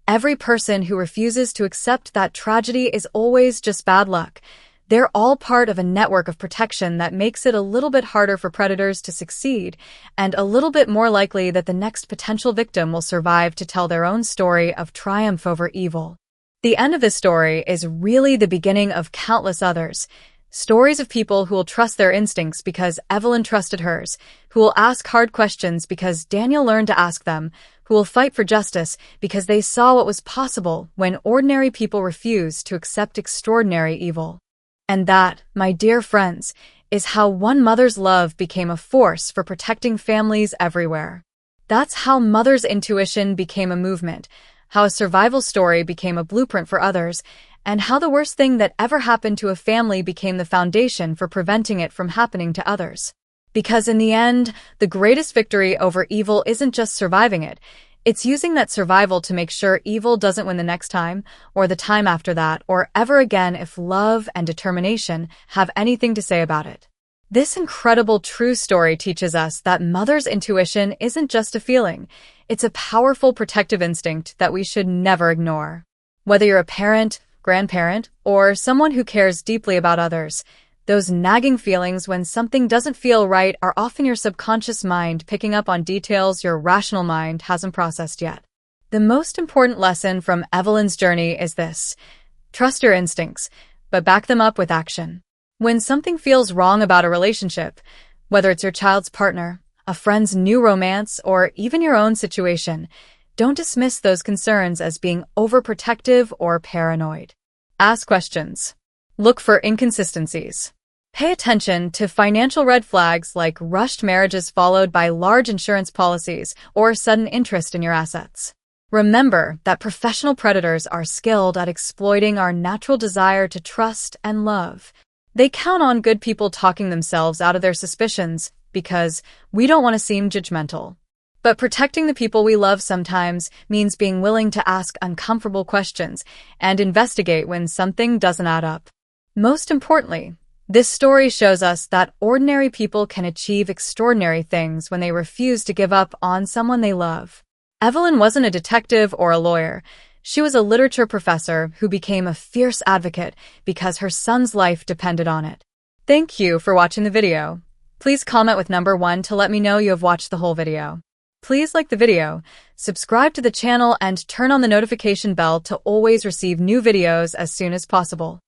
every person who refuses to accept that tragedy is always just bad luck, they're all part of a network of protection that makes it a little bit harder for predators to succeed and a little bit more likely that the next potential victim will survive to tell their own story of triumph over evil. The end of this story is really the beginning of countless others. Stories of people who will trust their instincts because Evelyn trusted hers, who will ask hard questions because Daniel learned to ask them, who will fight for justice because they saw what was possible when ordinary people refused to accept extraordinary evil. And that, my dear friends, is how one mother's love became a force for protecting families everywhere. That's how mother's intuition became a movement, how a survival story became a blueprint for others, and how the worst thing that ever happened to a family became the foundation for preventing it from happening to others. Because in the end, the greatest victory over evil isn't just surviving it, it's using that survival to make sure evil doesn't win the next time, or the time after that, or ever again if love and determination have anything to say about it. This incredible true story teaches us that mother's intuition isn't just a feeling. It's a powerful protective instinct that we should never ignore. Whether you're a parent, grandparent, or someone who cares deeply about others, those nagging feelings when something doesn't feel right are often your subconscious mind picking up on details your rational mind hasn't processed yet. The most important lesson from Evelyn's journey is this: trust your instincts, but back them up with action. When something feels wrong about a relationship, whether it's your child's partner, a friend's new romance, or even your own situation, don't dismiss those concerns as being overprotective or paranoid. Ask questions. Look for inconsistencies. Pay attention to financial red flags like rushed marriages followed by large insurance policies or sudden interest in your assets. Remember that professional predators are skilled at exploiting our natural desire to trust and love. They count on good people talking themselves out of their suspicions because we don't want to seem judgmental. But protecting the people we love sometimes means being willing to ask uncomfortable questions and investigate when something doesn't add up. Most importantly, this story shows us that ordinary people can achieve extraordinary things when they refuse to give up on someone they love. Evelyn wasn't a detective or a lawyer. She was a literature professor who became a fierce advocate because her son's life depended on it. Thank you for watching the video. Please comment with number 1 to let me know you have watched the whole video. Please like the video, subscribe to the channel, and turn on the notification bell to always receive new videos as soon as possible.